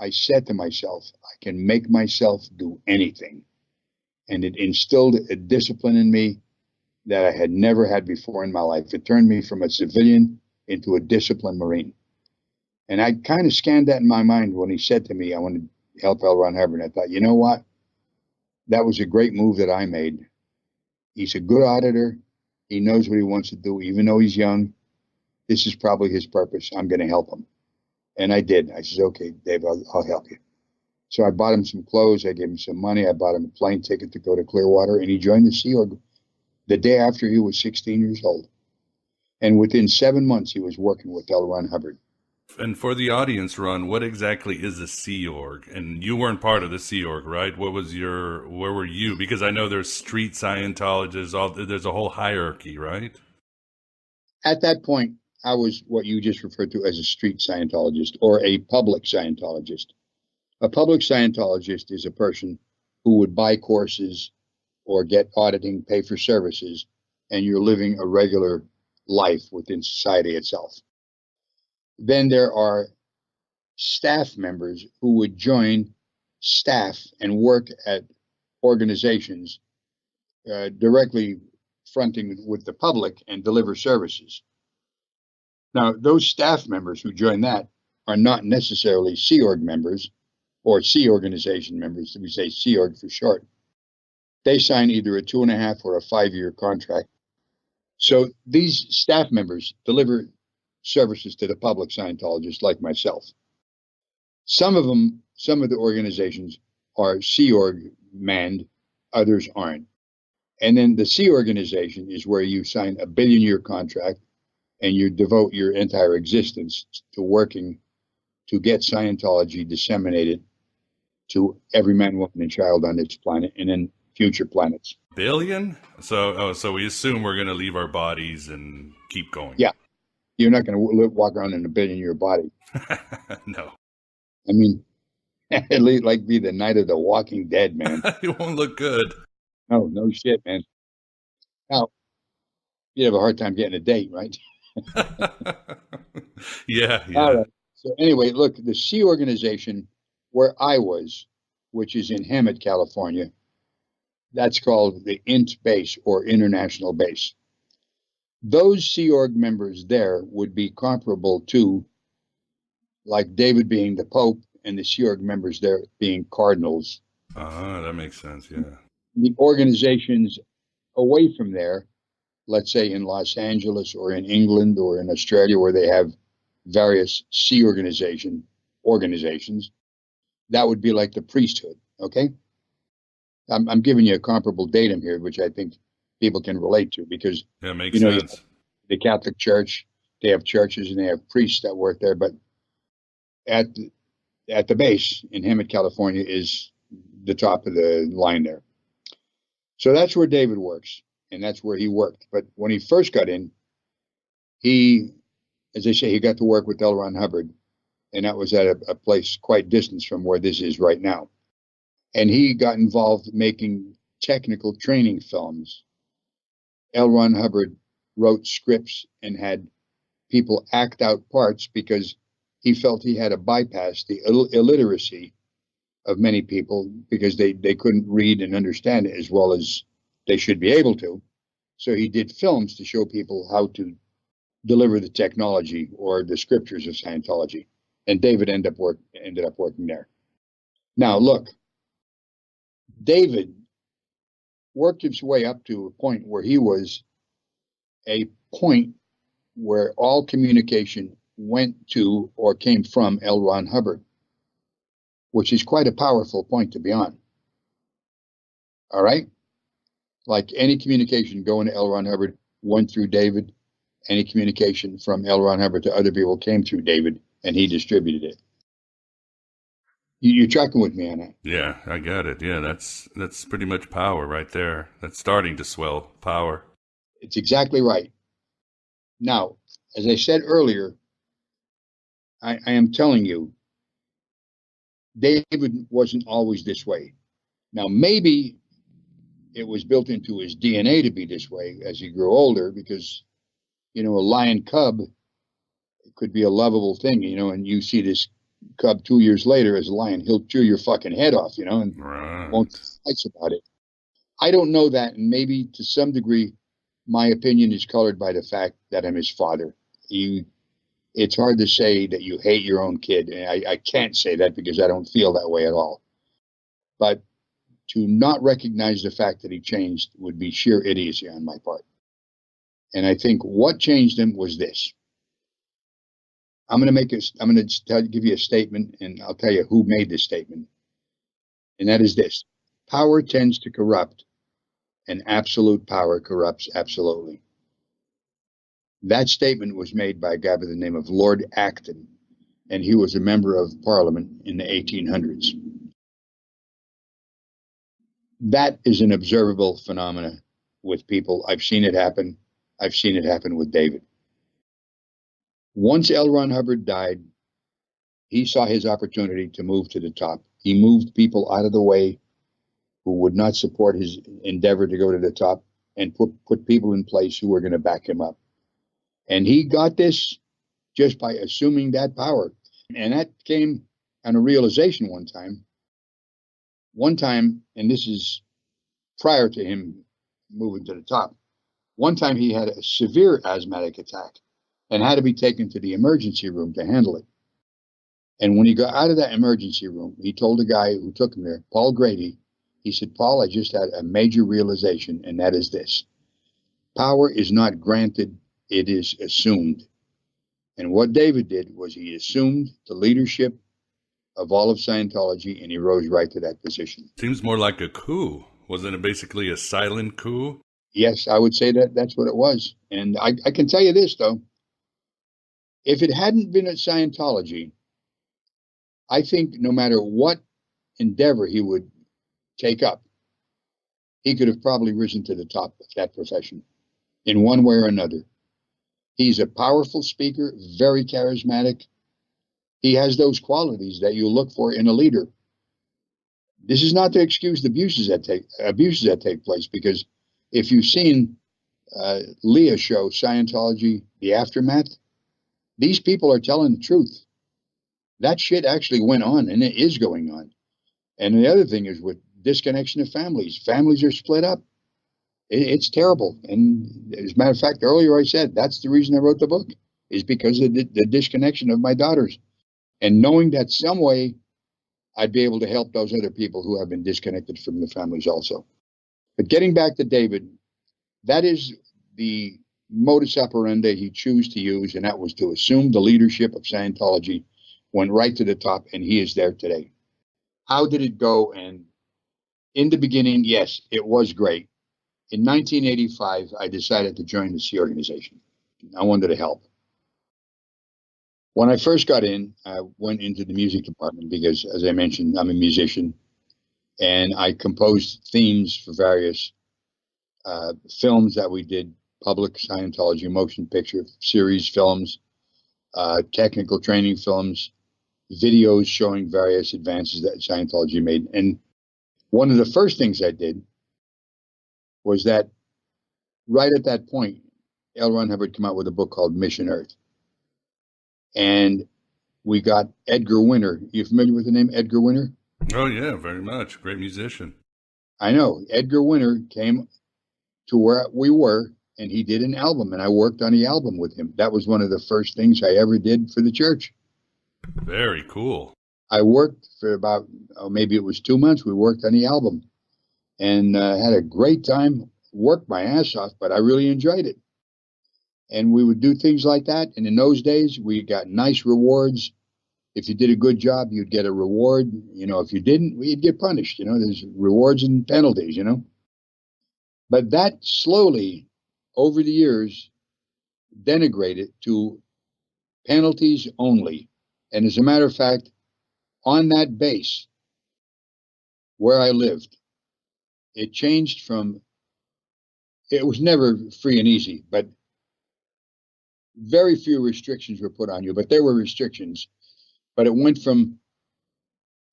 I said to myself, I can make myself do anything. And it instilled a discipline in me that I had never had before in my life. It turned me from a civilian into a disciplined Marine. And I kind of scanned that in my mind when he said to me, I want to help L. Ron Hubbard. I thought, you know what? That was a great move that I made. He's a good auditor. He knows what he wants to do, even though he's young. This is probably his purpose. I'm going to help him. And I did. I said, okay, Dave, I'll help you. So I bought him some clothes. I gave him some money. I bought him a plane ticket to go to Clearwater, and he joined the Sea Org the day after he was 16 years old. And within 7 months, he was working with L. Ron Hubbard. And for the audience, Ron, what exactly is a Sea Org? And you weren't part of the Sea Org, right? Where were you? Because I know there's street Scientologists, there's a whole hierarchy, right? At that point, I was what you just referred to as a street Scientologist or a public Scientologist. A public Scientologist is a person who would buy courses or get auditing, pay for services, and you're living a regular life within society itself. Then there are staff members who would join staff and work at organizations directly fronting with the public and deliver services. Now, those staff members who join that are not necessarily Sea Org members or Sea Organization members. We say Sea Org for short. They sign either a 2.5 or a 5-year contract. So these staff members deliver services to the public Scientologists like myself. Some of the organizations are Sea Org manned, others aren't. And then the Sea Organization is where you sign a 1 billion-year contract and you devote your entire existence to working to get Scientology disseminated to every man, woman, and child on this planet and in future planets. Billion? So we assume we're going to leave our bodies and keep going. Yeah. You're not going to walk around in a 1 billion-year body. No. I mean, at least like be the night of the Walking Dead, man. It won't look good. No shit, man. Now, you'd have a hard time getting a date, right? Yeah. All right. So anyway, look, the Sea Organization, where I was, which is in Hammett, California, that's called the INT base or International Base. Those Sea Org members there would be comparable to, like David being the Pope and the Sea Org members there being cardinals. That makes sense, yeah. The organizations away from there, let's say in Los Angeles or in England or in Australia where they have various Sea organizations, that would be like the priesthood, okay? I'm giving you a comparable datum here, which I think people can relate to, because Yeah, makes sense. The Catholic Church, they have churches and they have priests that work there, but at the base in Hemet, California, is the top of the line there. So that's where David works, and that's where he worked. But when he first got in, he, as I say, he got to work with L. Ron Hubbard, and that was at a place quite distant from where this is right now. And he got involved making technical training films. L. Ron Hubbard wrote scripts and had people act out parts because he felt he had to bypass the illiteracy of many people, because they couldn't read and understand it as well as they should be able to. So he did films to show people how to deliver the technology or the scriptures of Scientology. And David ended up working there. Now, look, David worked his way up to a point where he was a point where all communication went to or came from L. Ron Hubbard, which is quite a powerful point to be on. All right? Like any communication going to L. Ron Hubbard went through David. Any communication from L. Ron Hubbard to other people came through David, and he distributed it. You're tracking with me on that? Yeah, I got it. Yeah, that's pretty much power right there. That's starting to swell power. It's exactly right. Now, as I said earlier, I am telling you, David wasn't always this way. Now, maybe it was built into his DNA to be this way as he grew older, because, a lion cub could be a lovable thing, and you see this cub 2 years later as a lion, he'll chew your fucking head off, and won't fight about it. I don't know that, and maybe to some degree, my opinion is colored by the fact that I'm his father. It's hard to say that you hate your own kid. And I can't say that because I don't feel that way at all. But to not recognize the fact that he changed would be sheer idiocy on my part. And I think what changed him was this. I'm going to give you a statement, and I'll tell you who made this statement. And that is this: power tends to corrupt, and absolute power corrupts absolutely. That statement was made by a guy by the name of Lord Acton, and he was a member of Parliament in the 1800s. That is an observable phenomenon with people. I've seen it happen. I've seen it happen with David. Once L. Ron Hubbard died, he saw his opportunity to move to the top. He moved people out of the way who would not support his endeavor to go to the top, and put people in place who were going to back him up. And he got this just by assuming that power. And that came on a realization one time. One time, and this is prior to him moving to the top, one time he had a severe asthmatic attack and had to be taken to the emergency room to handle it. And when he got out of that emergency room, he told the guy who took him there, Paul Grady, he said, "Paul, I just had a major realization, and that is this: power is not granted, it is assumed." And what David did was he assumed the leadership of all of Scientology, and he rose right to that position. Seems more like a coup. Wasn't it basically a silent coup? Yes, I would say that's what it was. And I can tell you this, though. If it hadn't been at Scientology, I think no matter what endeavor he would take up, he could have probably risen to the top of that profession in one way or another. He's a powerful speaker, very charismatic. He has those qualities that you look for in a leader. This is not to excuse the abuses that take place, because if you've seen Leah's show, Scientology, The Aftermath, these people are telling the truth. That shit actually went on, and it is going on. And the other thing is with disconnection of families. Families are split up. It's terrible. And as a matter of fact, earlier I said that's the reason I wrote the book, is because of the disconnection of my daughters. And knowing that some way I'd be able to help those other people who have been disconnected from the families also. But getting back to David, that is the modus operandi he chose to use, and that was to assume the leadership of Scientology, went right to the top, and he is there today. How did it go? And In the beginning, yes, it was great. In 1985, I decided to join the Sea Organization. I wanted to help. When I first got in, I went into the music department because, as I mentioned, I'm a musician, and I composed themes for various films that we did, public Scientology motion picture series films, technical training films, videos showing various advances that Scientology made. And one of the first things I did was that right at that point, L. Ron Hubbard came out with a book called Mission Earth. And we got Edgar Winter. You familiar with the name Edgar Winter? Oh, yeah, very much. Great musician. I know. Edgar Winter came to where we were, and he did an album, and I worked on the album with him. That was one of the first things I ever did for the church. Very cool. I worked for about, maybe it was 2 months. We worked on the album and had a great time, worked my ass off, but I really enjoyed it. And we would do things like that. And in those days, we got nice rewards. If you did a good job, you'd get a reward. You know, if you didn't, you'd get punished. You know, there's rewards and penalties, you know. But that slowly, over the years, denigrated to penalties only. And as a matter of fact, on that base where I lived, it changed from, it was never free and easy, but very few restrictions were put on you, but there were restrictions. But it went from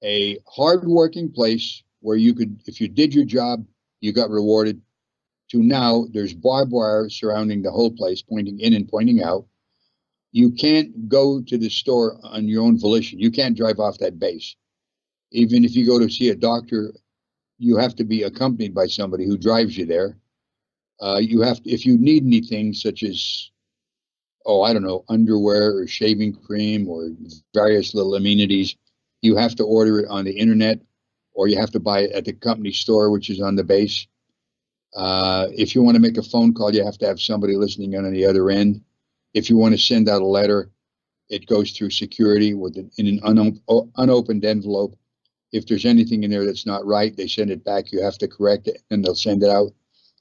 a hard-working place where you could, if you did your job, you got rewarded, to now there's barbed wire surrounding the whole place, pointing in and pointing out. You can't go to the store on your own volition. You can't drive off that base. Even if you go to see a doctor, you have to be accompanied by somebody who drives you there. You have to, if you need anything such as, oh, I don't know, underwear or shaving cream or various little amenities, you have to order it on the internet, or you have to buy it at the company store, which is on the base. If you want to make a phone call, you have to have somebody listening on the other end. If you want to send out a letter, it goes through security in an unopened envelope. If there's anything in there that's not right, they send it back. You have to correct it, and they'll send it out.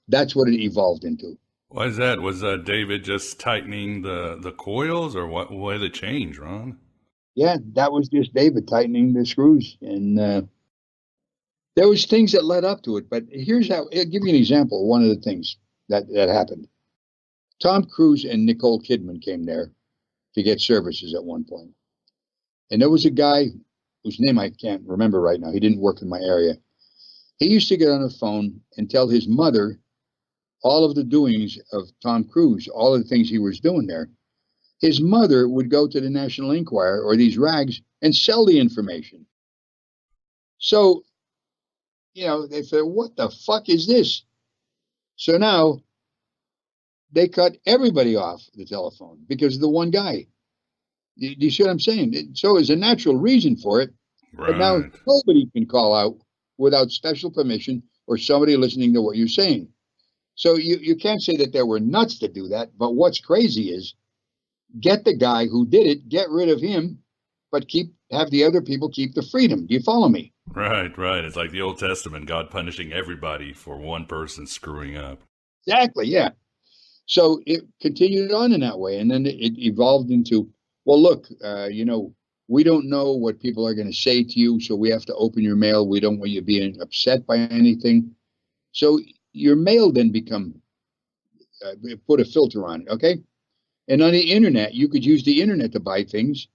That's what it evolved into. Why is that? Was David just tightening the coils, or what? Why the change, Ron? Yeah, that was just David tightening the screws. And there was things that led up to it. But here's how, I'll give you an example of one of the things that happened. Tom Cruise and Nicole Kidman came there to get services at one point. And there was a guy whose name I can't remember right now. He didn't work in my area. He used to get on the phone and tell his mother all of the doings of Tom Cruise, all of the things he was doing there. His mother would go to the National Enquirer or these rags and sell the information. So, you know, they said, what the fuck is this? So now they cut everybody off the telephone because of the one guy. Do you see what I'm saying? So there's a natural reason for it. Right. But now nobody can call out without special permission or somebody listening to what you're saying. So you can't say that they were nuts to do that. But what's crazy is get the guy who did it, get rid of him, but have the other people keep the freedom. Do you follow me? Right. It's like the Old Testament, God punishing everybody for one person screwing up. Exactly, yeah. So it continued on in that way. And then it evolved into, well, look, you know, we don't know what people are going to say to you, so we have to open your mail. We don't want you being upset by anything. So your mail then put a filter on it, okay? And on the internet, you could use the internet to buy things,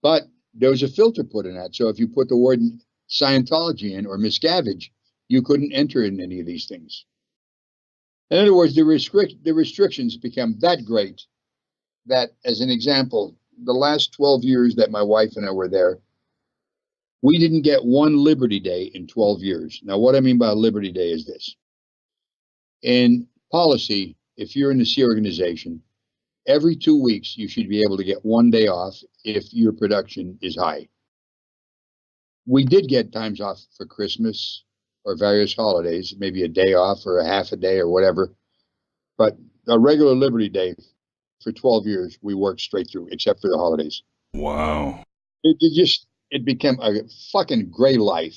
but there was a filter put in that. So if you put the word Scientology in or Miscavige, you couldn't enter in any of these things. In other words, the restrictions become that great that, as an example, the last 12 years that my wife and I were there, we didn't get one Liberty Day in 12 years. Now, what I mean by Liberty Day is this. In policy, if you're in the Sea Organization, every 2 weeks, you should be able to get 1 day off if your production is high. We did get times off for Christmas or various holidays, maybe a day off or a half a day or whatever. But a regular Liberty Day for 12 years, we worked straight through, except for the holidays. Wow. It became a fucking gray life.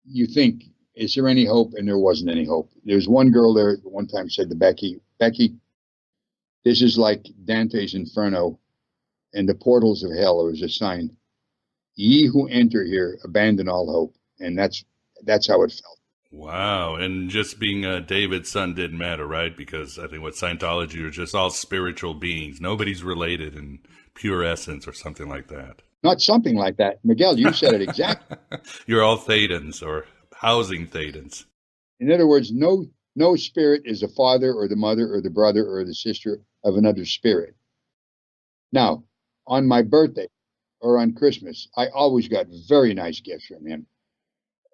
you think, is there any hope? And there wasn't any hope. There's one girl there one time said to Becky, this is like Dante's Inferno and the portals of hell. It was a sign. Ye who enter here abandon all hope. And that's how it felt. Wow. And just being David's son didn't matter, right? Because I think what Scientology are just all spiritual beings. Nobody's related in pure essence or something like that. Not something like that. Miguel, you said it exactly. You're all Thetans or housing Thetans. In other words, no spirit is the father or the mother or the brother or the sister of another spirit. Now, on my birthday or on Christmas, I always got very nice gifts from him.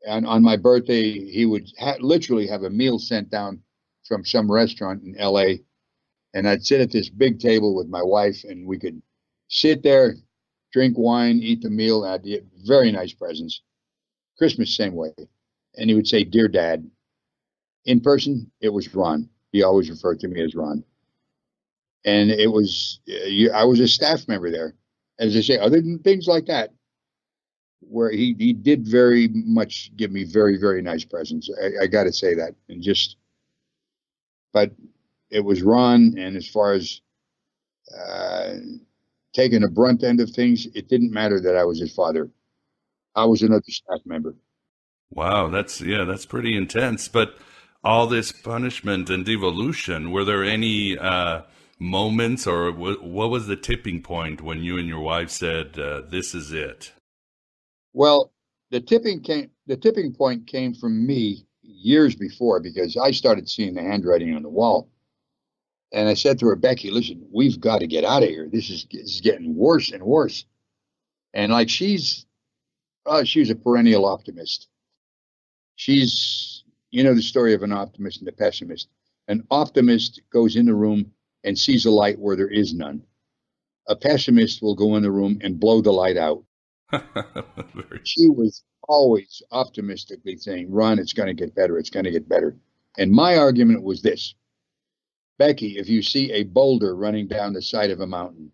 And on my birthday, he would literally have a meal sent down from some restaurant in LA. And I'd sit at this big table with my wife, and we could sit there, drink wine, eat the meal. And I'd get very nice presents. Christmas, same way. And he would say, "Dear Dad." In person, it was Ron. He always referred to me as Ron. And it was, I was a staff member there. As I say, other than things like that, where he did very much give me very, very nice presents. I got to say that. But it was Ron, and as far as taking the brunt end of things, it didn't matter that I was his father. I was another staff member. Wow, that's pretty intense. But all this punishment and devolution, were there any moments, or what was the tipping point when you and your wife said, this is it? Well, the tipping point came from me years before, because I started seeing the handwriting on the wall. And I said to her, "Becky, listen, we've got to get out of here. This is getting worse and worse." And like she's a perennial optimist. She's, the story of an optimist and a pessimist. An optimist goes in the room and sees a light where there is none. A pessimist will go in the room and blow the light out. She was always optimistically saying, "Ron, it's going to get better. It's going to get better." And my argument was this: Becky, if you see a boulder running down the side of a mountain,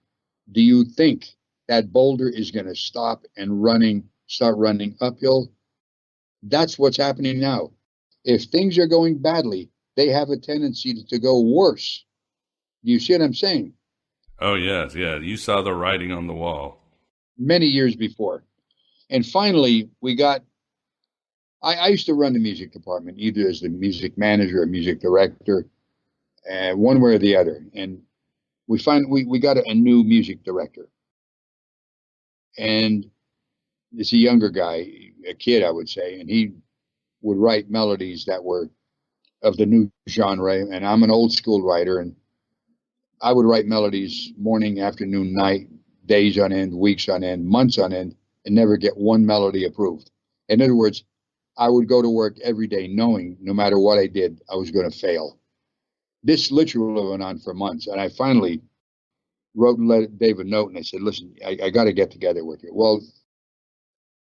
do you think that boulder is going to stop and start running uphill? That's what's happening now. If things are going badly, they have a tendency to go worse. Do you see what I'm saying? Oh, yes, yeah. You saw the writing on the wall. Many years before. And finally, I used to run the music department, either as the music manager or music director, one way or the other. And we got a new music director. And it's a younger guy, a kid, I would say, and he would write melodies that were of the new genre. And I'm an old school writer, and I would write melodies morning, afternoon, night, days on end, weeks on end, months on end, and never get one melody approved. In other words, I would go to work every day knowing no matter what I did, I was going to fail. This literally went on for months. And I finally wrote and let David note, and I said, "Listen, I got to get together with you." Well,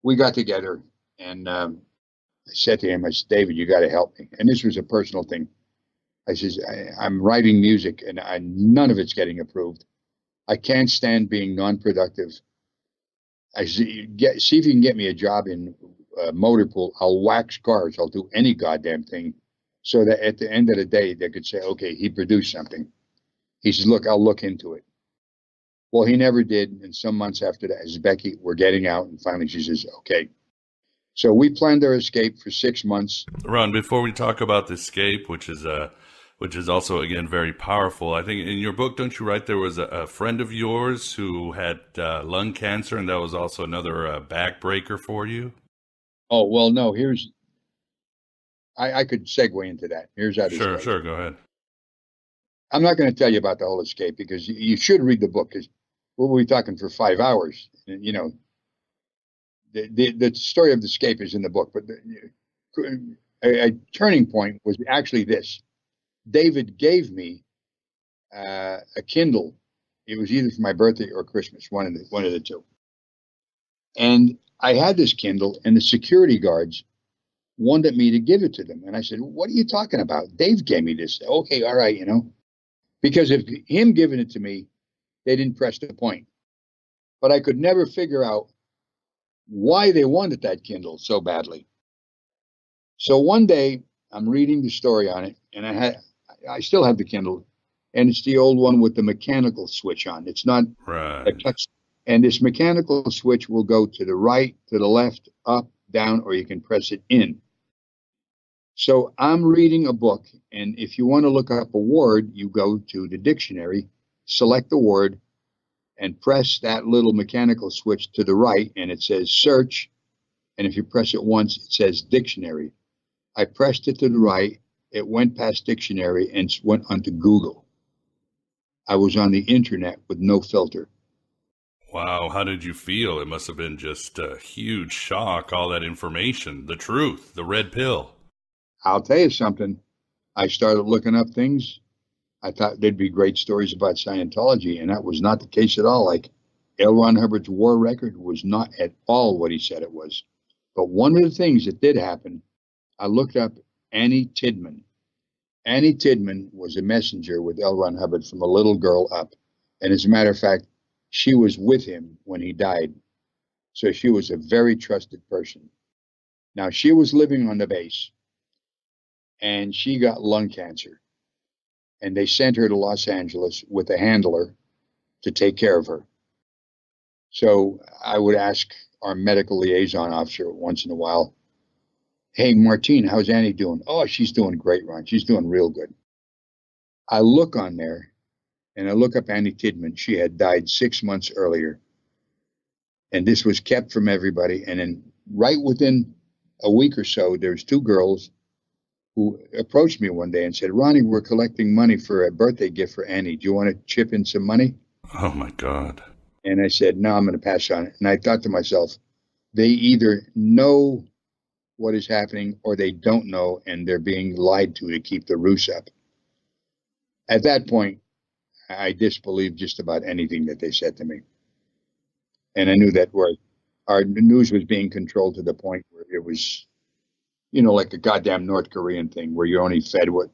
we got together, and I said to him, I said, "David, you got to help me." And this was a personal thing. I says, I'm writing music, and none of it's getting approved. I can't stand being non-productive. I see if you can get me a job in motor pool. I'll wax cars. I'll do any goddamn thing, so that at the end of the day, they could say, "Okay, he produced something." He says, "Look, I'll look into it." Well, he never did. And some months after that, I said, "Becky, we're getting out." And finally she says, "Okay." So we planned our escape for 6 months. Ron, before we talk about the escape, which is also, again, very powerful, I think in your book, don't you write there was a friend of yours who had lung cancer, and that was also another backbreaker for you? Oh, well, no, I could segue into that. Here's how this goes. Sure, go ahead. I'm not going to tell you about the whole escape, because you should read the book, because we'll be talking for 5 hours. And, the story of the escape is in the book, but a turning point was actually this. David gave me a Kindle. It was either for my birthday or Christmas, one of the two. And I had this Kindle, and the security guards wanted me to give it to them. And I said, "What are you talking about? Dave gave me this." "Okay, all right, Because if him giving it to me, they didn't press the point. But I could never figure out why they wanted that Kindle so badly. So one day I'm reading the story on it, and I still have the Kindle, and it's the old one with the mechanical switch on. It's not a touch. And this mechanical switch will go to the right, to the left, up, down, or you can press it in. So I'm reading a book, and if you want to look up a word, you go to the dictionary, select the word, and press that little mechanical switch to the right, and it says search. And if you press it once, it says dictionary. I pressed it to the right, it went past dictionary and went onto Google. I was on the internet with no filter. Wow, how did you feel? It must have been just a huge shock, all that information, the truth, the red pill. I'll tell you something. I started looking up things. I thought there'd be great stories about Scientology, and that was not the case at all. Like L. Ron Hubbard's war record was not at all what he said it was. But one of the things that did happen, I looked up Annie Tidman. Annie Tidman was a messenger with L. Ron Hubbard from a little girl up. And as a matter of fact, she was with him when he died. So she was a very trusted person. Now, she was living on the base, and she got lung cancer. And they sent her to Los Angeles with a handler to take care of her. So I would ask our medical liaison officer once in a while, hey, Martine, how's Annie doing? Oh, she's doing great, Ron. She's doing real good. I look on there, and I look up Annie Tidman. She had died 6 months earlier. And this was kept from everybody. And then right within a week or so, there's two girls who approached me one day and said, Ronnie, we're collecting money for a birthday gift for Annie. Do you want to chip in some money? Oh, my God. And I said, no, I'm going to pass on it. And I thought to myself, they either know what is happening or they don't know, and they're being lied to keep the roost up. At that point, I disbelieved just about anything that they said to me. And I knew that our news was being controlled to the point where it was, you know, like a goddamn North Korean thing where you're only fed what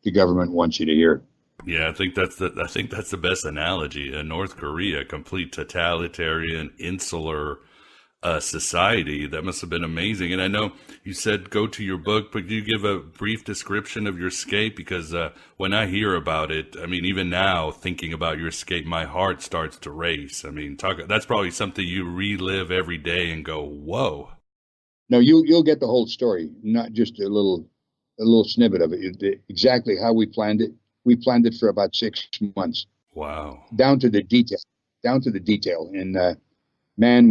the government wants you to hear. Yeah, I think that's the best analogy. North Korea, complete totalitarian, insular society. That must have been amazing. And I know you said go to your book, but you give a brief description of your escape? Because when I hear about it, I mean, even now thinking about your escape, my heart starts to race. I mean, that's probably something you relive every day and go, whoa. No, you'll get the whole story, not just a little snippet of it. Exactly how we planned it. We planned it for about 6 months. Wow. Down to the detail. And man,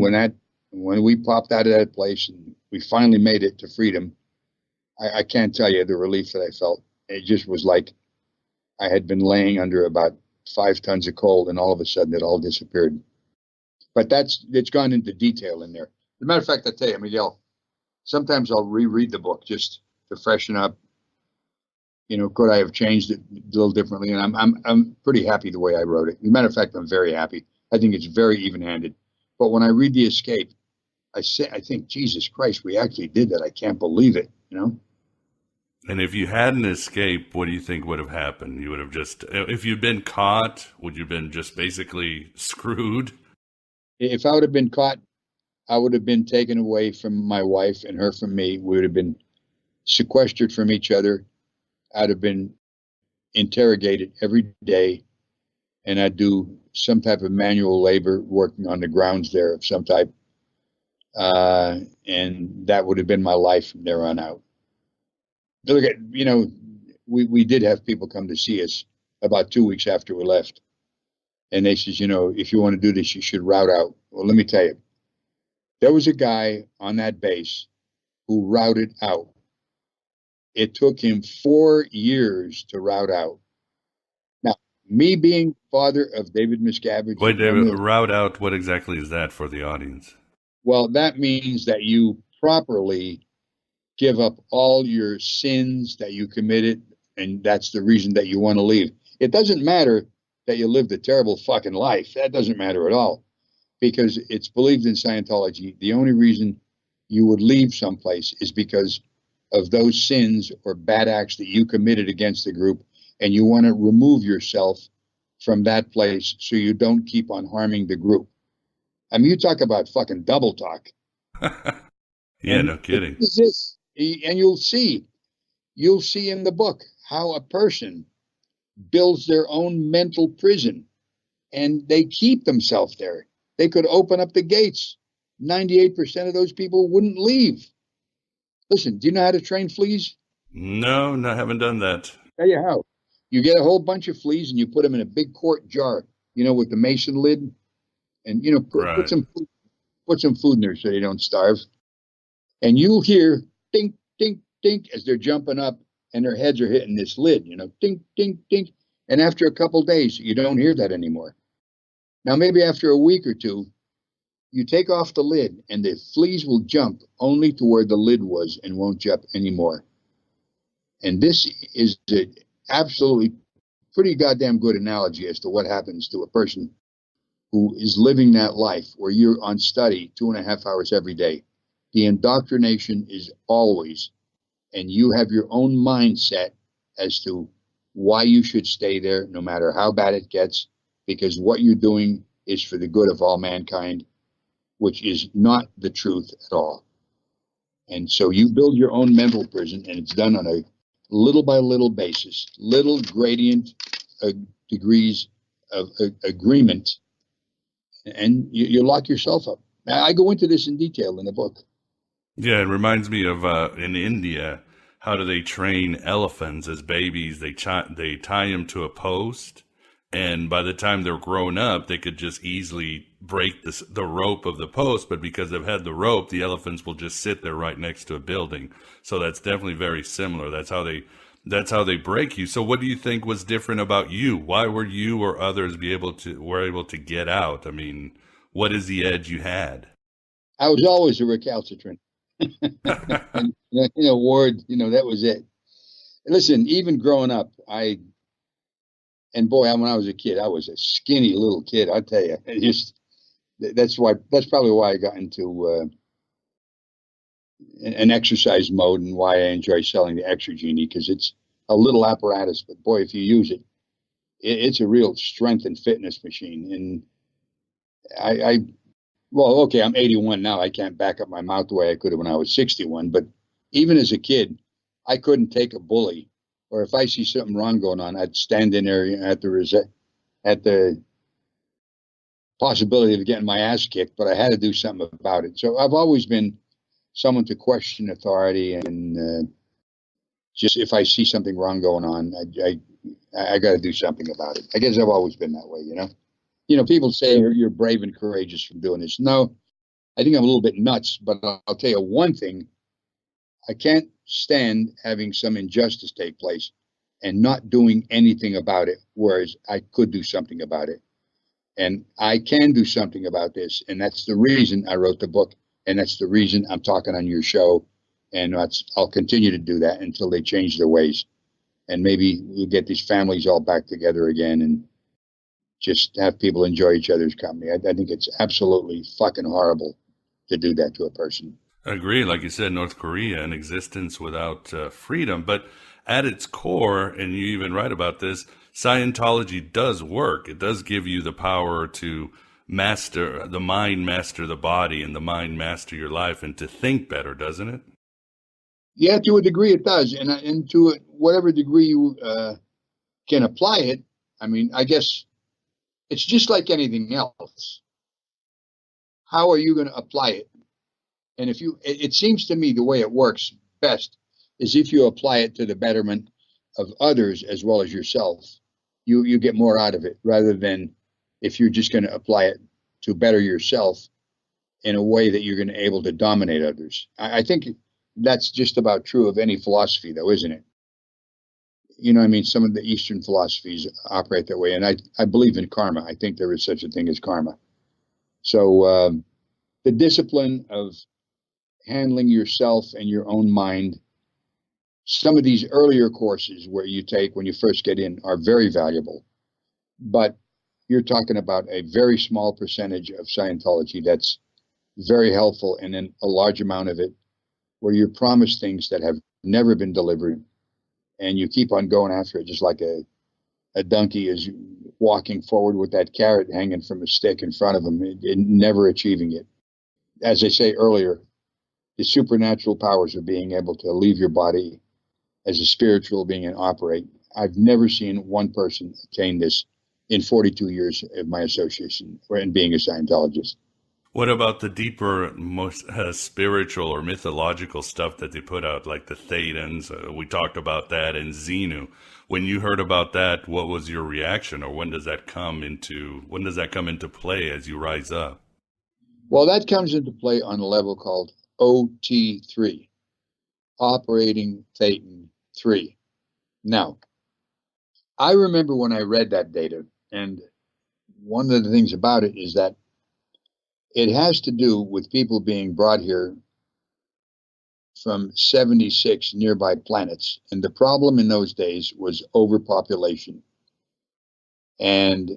when we popped out of that place and we finally made it to freedom, I can't tell you the relief that I felt. It just was like I had been laying under about 5 tons of coal, and all of a sudden it all disappeared. But it's gone into detail in there. As a matter of fact, I tell you, Miguel, sometimes I'll reread the book just to freshen up. You know, could I have changed it a little differently? And I'm pretty happy the way I wrote it. As a matter of fact, I'm very happy. I think it's very even-handed. But when I read The Escape, I think, Jesus Christ, we actually did that. I can't believe it, you know? And if you hadn't escaped, what do you think would have happened? You would have just, if you'd been caught, would you have been just basically screwed? If I would have been caught, I would have been taken away from my wife and her from me. We would have been sequestered from each other. I'd have been interrogated every day, and I'd do some type of manual labor working on the grounds there of some type. And that would have been my life from there on out. Look at, you know, we did have people come to see us about 2 weeks after we left. And they says, you know, if you want to do this, you should route out. Well, let me tell you, there was a guy on that base who routed out. It took him 4 years to route out. Now, me being father of David Miscavige. Wait, David, route out, what exactly is that for the audience? Well, that means that you properly give up all your sins that you committed, and that's the reason that you want to leave. It doesn't matter that you lived a terrible fucking life. That doesn't matter at all, because it's believed in Scientology. The only reason you would leave someplace is because of those sins or bad acts that you committed against the group, and you want to remove yourself from that place so you don't keep on harming the group. I mean, you talk about fucking double talk. Yeah, no kidding. And you'll see in the book how a person builds their own mental prison, and they keep themselves there. They could open up the gates. 98% of those people wouldn't leave. Listen, do you know how to train fleas? No, I haven't done that. Tell you how. You get a whole bunch of fleas and you put them in a big quart jar, with the mason lid, and put some food in there so they don't starve. And you'll hear dink, dink, dink as they're jumping up and their heads are hitting this lid, dink, dink, dink. And after a couple of days, you don't hear that anymore. Now, maybe after a week or two, you take off the lid and the fleas will jump only to where the lid was and won't jump anymore. And this is an absolutely pretty goddamn good analogy as to what happens to a person who is living that life where you're on study 2.5 hours every day. The indoctrination is always, and you have your own mindset as to why you should stay there, no matter how bad it gets, because what you're doing is for the good of all mankind, which is not the truth at all. And so you build your own mental prison, and it's done on a little by little basis, little gradient degrees of agreement, and you lock yourself up. Now, I go into this in detail in the book. Yeah, it reminds me of in India, how do they train elephants as babies? They tie them to a post, and by the time they're grown up, they could just easily break the rope of the post. But because they've had the rope, the elephants will just sit there right next to a building. So that's definitely very similar. That's how they break you. So what do you think was different about you? Why were you or others were able to get out? I mean, what is the edge you had? I was always a recalcitrant. And, Ward, that was it. Listen, even growing up, when I was a kid, I was a skinny little kid. I tell you, that's probably why I got into an exercise mode and why I enjoy selling the Exergenie, because it's a little apparatus, but boy, if you use it, it's a real strength and fitness machine. And I'm 81 now. I can't back up my mouth the way I could have when I was 61. But even as a kid, I couldn't take a bully, or if I see something wrong going on, I'd stand in there at the possibility of getting my ass kicked, but I had to do something about it. So I've always been someone to question authority, and just if I see something wrong going on, I got to do something about it. I guess I've always been that way, People say you're brave and courageous from doing this. No, I think I'm a little bit nuts, but I'll tell you one thing. I can't stand having some injustice take place and not doing anything about it, whereas I could do something about it. And I can do something about this, and that's the reason I wrote the book, and that's the reason I'm talking on your show, and I'll continue to do that until they change their ways. And maybe we'll get these families all back together again and just have people enjoy each other's company. I think it's absolutely fucking horrible to do that to a person. I agree. Like you said, North Korea, an existence without freedom. But at its core, and you even write about this, Scientology does work. It does give you the power to master the mind, master the body, and the mind master your life, and to think better, doesn't it? Yeah, to a degree it does. And to whatever degree you can apply it, I mean, I guess it's just like anything else. How are you going to apply it? And it seems to me the way it works best is if you apply it to the betterment of others as well as yourself. You get more out of it, rather than if you're just going to apply it to better yourself in a way that you're going to be able to dominate others. I think that's just about true of any philosophy, though, isn't it? Some of the Eastern philosophies operate that way, and I believe in karma. I think there is such a thing as karma. So the discipline of handling yourself and your own mind, some of these earlier courses where you take when you first get in are very valuable, but you're talking about a very small percentage of Scientology that's very helpful, and then a large amount of it where you're promised things that have never been delivered, and you keep on going after it just like a donkey is walking forward with that carrot hanging from a stick in front of him, and never achieving it. As I say earlier, the supernatural powers of being able to leave your body as a spiritual being and operate. I've never seen one person attain this in 42 years of my association and being a Scientologist. What about the deeper, most spiritual or mythological stuff that they put out, like the Thetans? We talked about that in Xenu. When you heard about that, what was your reaction, or when does that come into play as you rise up? Well, that comes into play on a level called OT3, Operating Thetan 3. Now, I remember when I read that data, and one of the things about it is that it has to do with people being brought here from 76 nearby planets. And the problem in those days was overpopulation. And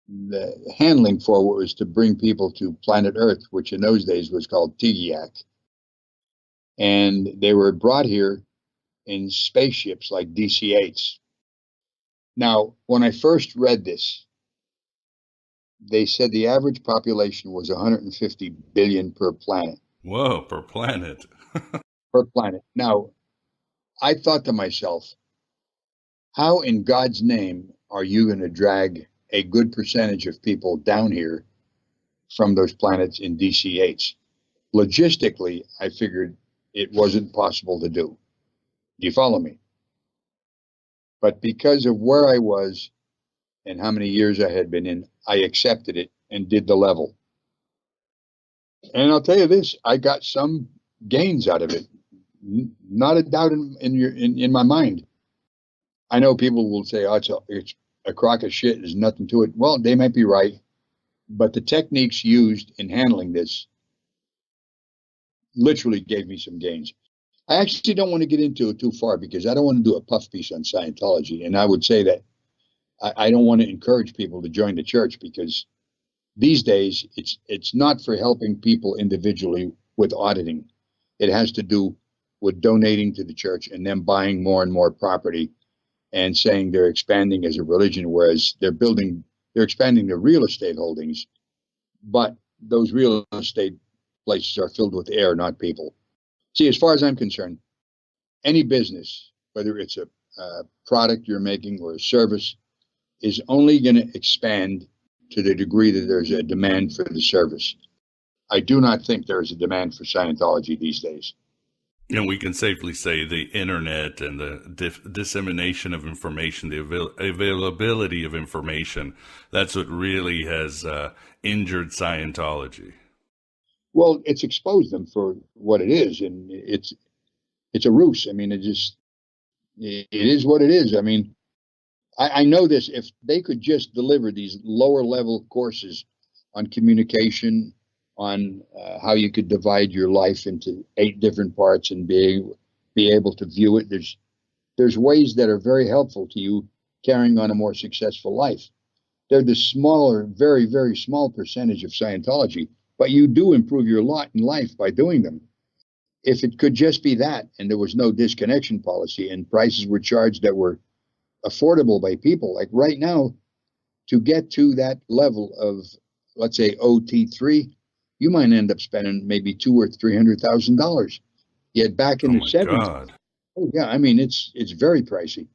the handling for it was to bring people to planet Earth, which in those days was called Tigiak. And they were brought here in spaceships like DC-8s. Now, when I first read this, they said the average population was 150 billion per planet. Whoa, per planet. Per planet. Now, I thought to myself, how in God's name are you going to drag a good percentage of people down here from those planets in DC-8s? Logistically, I figured it wasn't possible to do. Do you follow me? But because of where I was and how many years I had been in, I accepted it and did the level. And I'll tell you this, I got some gains out of it. Not a doubt in my mind. I know people will say, oh, it's a crock of shit, there's nothing to it. Well, they might be right, but the techniques used in handling this literally gave me some gains. I actually don't want to get into it too far because I don't want to do a puff piece on Scientology. And I would say that I don't want to encourage people to join the church because these days it's not for helping people individually with auditing. It has to do with donating to the church and them buying more and more property and saying they're expanding as a religion, whereas they're expanding their real estate holdings, but those real estate places are filled with air, not people. See, as far as I'm concerned, any business, whether it's a product you're making or a service, is only going to expand to the degree that there's a demand for the service. I do not think there is a demand for Scientology these days. And we can safely say the internet and the dissemination of information, the availability of information, that's what really has injured Scientology. Well, it's exposed them for what it is, and it's a ruse. I mean, it is what it is. I mean, I know this. If they could just deliver these lower level courses on communication, on how you could divide your life into 8 different parts and be able to view it, there's ways that are very helpful to you carrying on a more successful life. They're the smaller, very, very small percentage of Scientology, but you do improve your lot in life by doing them. If it could just be that, and there was no disconnection policy, and prices were charged that were affordable by people, like right now, to get to that level of, let's say, OT3, you might end up spending maybe $200,000 or $300,000. Yet back in the 70s, God. Oh yeah, I mean it's very pricey.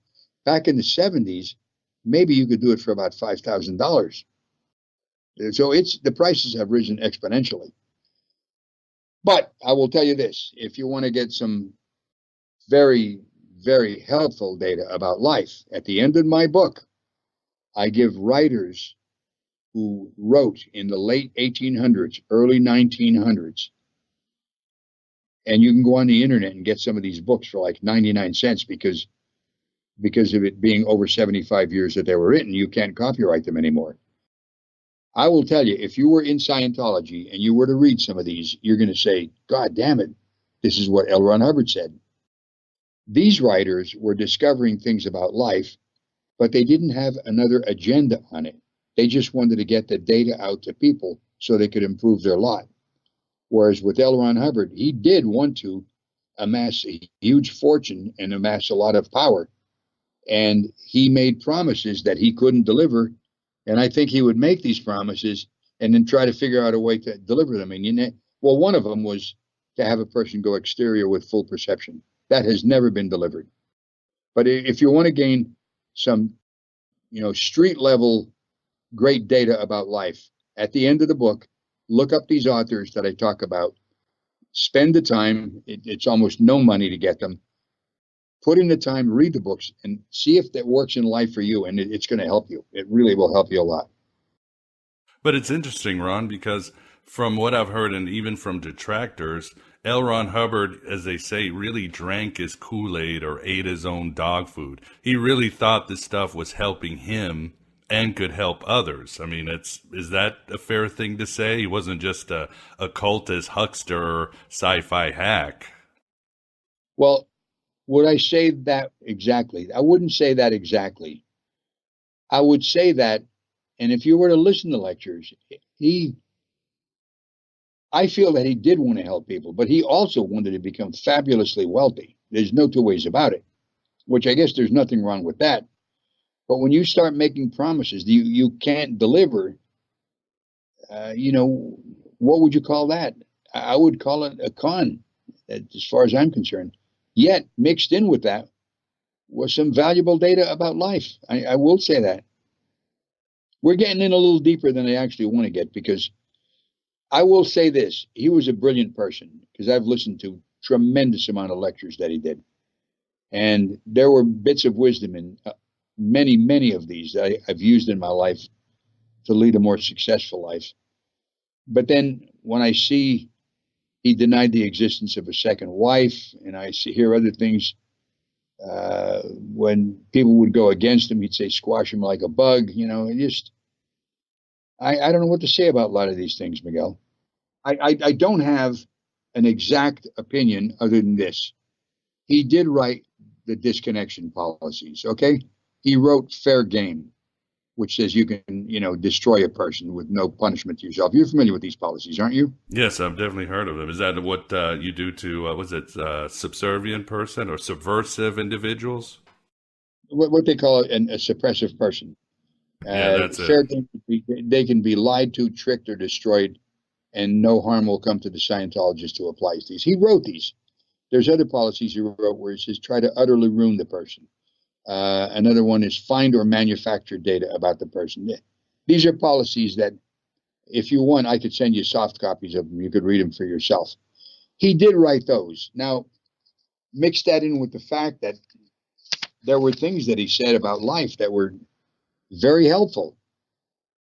Back in the 70s, maybe you could do it for about $5,000. So the prices have risen exponentially. But I will tell you this: if you want to get some very, very helpful data about life, at the end of my book, I give writers who wrote in the late 1800s, early 1900s, and you can go on the internet and get some of these books for like 99 cents because of it being over 75 years that they were written. You can't copyright them anymore. I will tell you, if you were in Scientology and you were to read some of these, you're going to say, God damn it, this is what L. Ron Hubbard said. These writers were discovering things about life, but they didn't have another agenda on it. They just wanted to get the data out to people so they could improve their lot. Whereas with L. Ron Hubbard, he did want to amass a huge fortune and amass a lot of power. And he made promises that he couldn't deliver. And I think he would make these promises and then try to figure out a way to deliver them. And well, one of them was to have a person go exterior with full perception. That has never been delivered. But if you want to gain some, street level great data about life, at the end of the book, look up these authors that I talk about. Spend the time. It's almost no money to get them. Put in the time, read the books, and see if that works in life for you. And it's going to help you. It really will help you a lot. But it's interesting, Ron, because from what I've heard, and even from detractors, L. Ron Hubbard, as they say, really drank his Kool-Aid or ate his own dog food. He really thought this stuff was helping him and could help others. I mean, is that a fair thing to say? He wasn't just a occultist, huckster, or sci-fi hack. Well, would I say that exactly? I wouldn't say that exactly. I would say that, and if you were to listen to lectures, I feel that he did want to help people, but he also wanted to become fabulously wealthy. There's no two ways about it, which I guess there's nothing wrong with that. But when you start making promises you can't deliver, what would you call that? I would call it a con, as far as I'm concerned. Yet, mixed in with that was some valuable data about life. I will say that. We're getting in a little deeper than I actually want to get, because I will say this. He was a brilliant person, because I've listened to tremendous amount of lectures that he did. And there were bits of wisdom in many, many of these that I've used in my life to lead a more successful life. But then when I see he denied the existence of a second wife, and I hear other things, when people would go against him, he'd say, squash him like a bug, I don't know what to say about a lot of these things, Miguel. I don't have an exact opinion other than this. He did write the disconnection policies, okay? He wrote Fair Game, which says you can, destroy a person with no punishment to yourself. You're familiar with these policies, aren't you? Yes, I've definitely heard of them. Is that what you do to, subservient person or subversive individuals? What they call a suppressive person. Yeah, that's Fair it. Game, they can be lied to, tricked, or destroyed, and no harm will come to the Scientologist who applies these. He wrote these. There's other policies he wrote where he says try to utterly ruin the person. Another one is find or manufacture data about the person. These are policies that, if you want, I could send you soft copies of them. You could read them for yourself. He did write those. Now, mix that in with the fact that there were things that he said about life that were very helpful.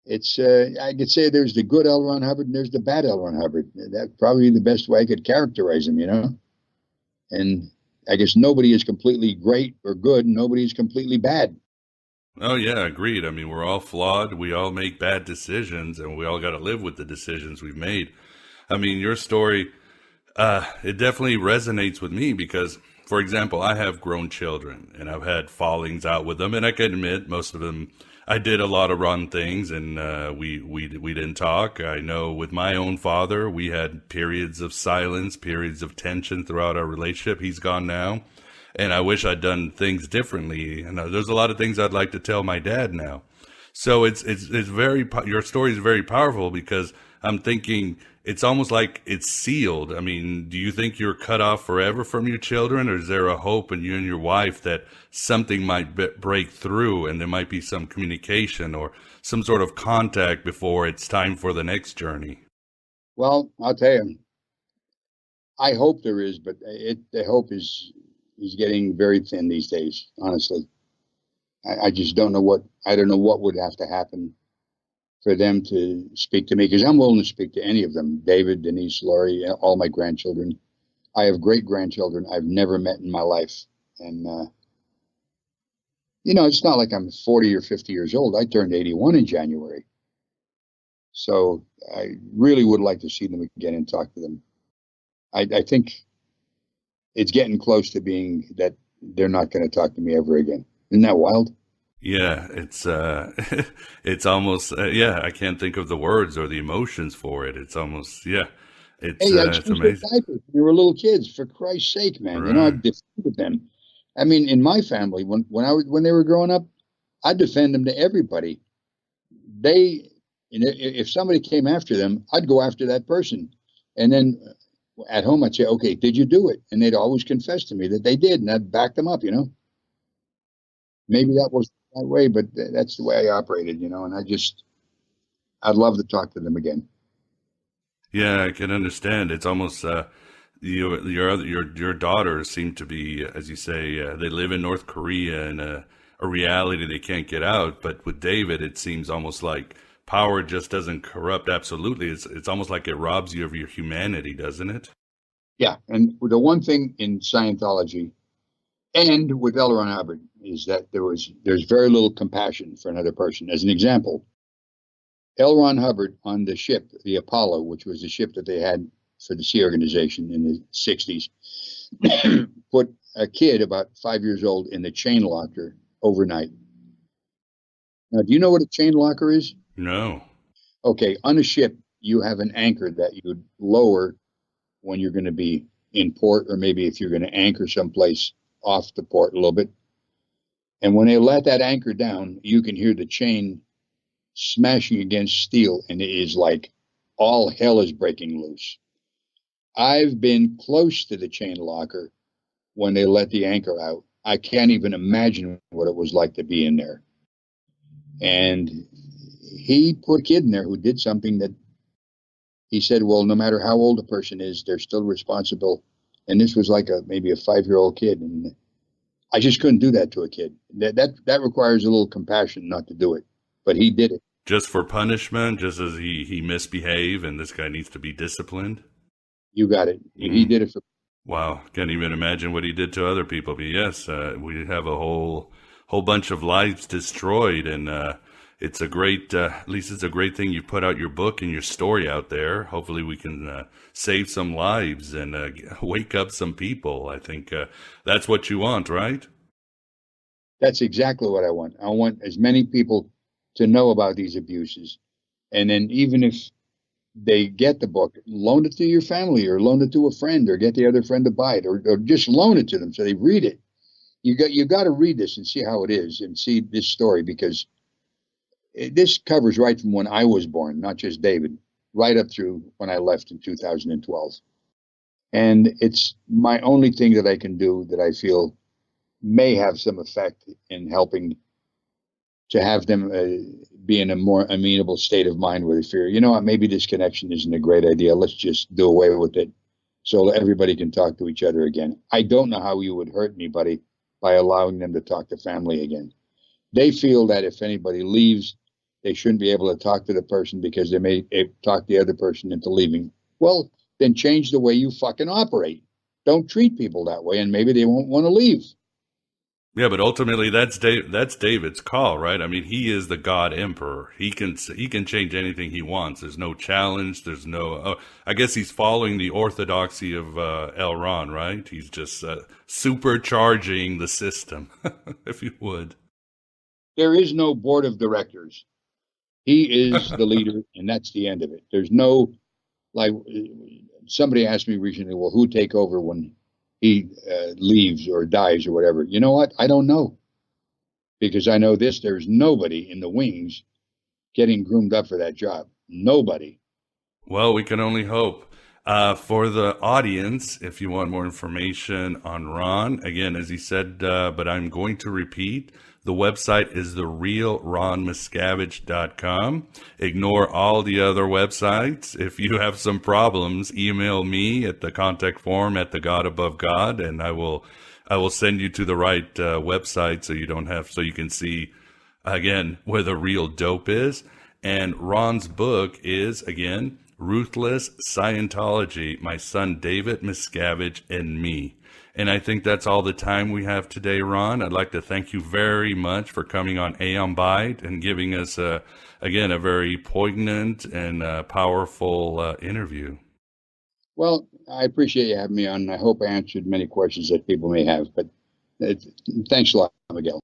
It's I could say there's the good L. Ron Hubbard and there's the bad L. Ron Hubbard. That's probably the best way I could characterize him, And I guess nobody is completely great or good, and nobody is completely bad. Oh, yeah, agreed. I mean, we're all flawed. We all make bad decisions, and we all got to live with the decisions we've made. I mean, your story, it definitely resonates with me because, for example, I have grown children, and I've had fallings out with them, and I can admit most of them, I did a lot of wrong things, and we didn't talk. I know with my own father, we had periods of silence, periods of tension throughout our relationship. He's gone now. And I wish I'd done things differently. And there's a lot of things I'd like to tell my dad now. So it's your story is very powerful because I'm thinking it's almost like it's sealed. I mean, do you think you're cut off forever from your children, or is there a hope in you and your wife that something might break through and there might be some communication or some sort of contact before it's time for the next journey? Well, I'll tell you, I hope there is, but the hope is getting very thin these days, honestly. I just don't know what would have to happen for them to speak to me, because I'm willing to speak to any of them. David, Denise, Lori, all my grandchildren. I have great grandchildren I've never met in my life. And, it's not like I'm 40 or 50 years old. I turned 81 in January. So I really would like to see them again and talk to them. I think it's getting close to being that they're not going to talk to me ever again. Isn't that wild? Yeah, it's it's almost I can't think of the words or the emotions for it. It's almost it's amazing. Diapers. They were little kids, for Christ's sake, man. Right. I defended them. I mean, in my family, when they were growing up, I defend them to everybody. If somebody came after them, I'd go after that person, and then at home, I'd say, okay, did you do it? And they'd always confess to me that they did, and I'd back them up, you know. Maybe that was that way, but that's the way I operated, you know, and I'd love to talk to them again. Yeah, I can understand. It's almost your daughters seem to be, as you say, they live in North Korea in a reality they can't get out. But with David, it seems almost like power just doesn't corrupt absolutely. It's almost like it robs you of your humanity, doesn't it? Yeah, and the one thing in Scientology and with L. Ron Hubbard is that there's very little compassion for another person. As an example, L. Ron Hubbard on the ship, the Apollo, which was the ship that they had for the Sea Organization in the 60s, put a kid about 5 years old in the chain locker overnight. Now, do you know what a chain locker is? No. Okay, on a ship, you have an anchor that you would lower when you're going to be in port, or maybe if you're going to anchor someplace off the port a little bit. And when they let that anchor down, you can hear the chain smashing against steel, and it is like all hell is breaking loose. I've been close to the chain locker when they let the anchor out. I can't even imagine what it was like to be in there. And he put a kid in there who did something that he said, well, no matter how old a person is, they're still responsible. And this was like maybe a 5-year-old kid. And I just couldn't do that to a kid. That requires a little compassion not to do it. But he did it. Just for punishment, just as he misbehaved and this guy needs to be disciplined? You got it. He did it for... Wow, can't even imagine what he did to other people. But yes, we have a whole bunch of lives destroyed, and it's a great, at least it's a great thing you put out your book and your story out there. Hopefully we can save some lives and wake up some people. I think that's what you want, right? That's exactly what I want. I want as many people to know about these abuses. And then even if they get the book, loan it to your family or loan it to a friend or get the other friend to buy it or just loan it to them so they read it. You got to read this and see how it is and see this story, because this covers right from when I was born, not just David, right up through when I left in 2012. And it's my only thing that I can do that I feel may have some effect in helping to have them be in a more amenable state of mind where they fear, you know what, maybe this connection isn't a great idea. Let's just do away with it so everybody can talk to each other again. I don't know how you would hurt anybody by allowing them to talk to family again. They feel that if anybody leaves, they shouldn't be able to talk to the person because they may talk the other person into leaving. Well, then change the way you fucking operate. Don't treat people that way, and maybe they won't want to leave. Yeah, but ultimately that's David's call, right? I mean, he is the God Emperor. He can change anything he wants. There's no challenge. There's no. I guess he's following the orthodoxy of L. Ron, right? He's just supercharging the system, if you would. There is no board of directors. He is the leader, and that's the end of it. There's no, like, somebody asked me recently, well, who take over when he leaves or dies or whatever? You know what? I don't know. Because I know this, there's nobody in the wings getting groomed up for that job. Nobody. Well, we can only hope. For the audience, if you want more information on Ron, again, as he said, but I'm going to repeat, the website is therealronmiscavige.com. Ignore all the other websites. If you have some problems, email me at the contact form at the God Above God, and I will send you to the right website so you can see again where the real dope is. And Ron's book is, again, Ruthless Scientology, My Son David Miscavige and Me. And I think that's all the time we have today, Ron. I'd like to thank you very much for coming on Aeon Byte and giving us, again, a very poignant and powerful interview. Well, I appreciate you having me on. I hope I answered many questions that people may have. But thanks a lot, Miguel.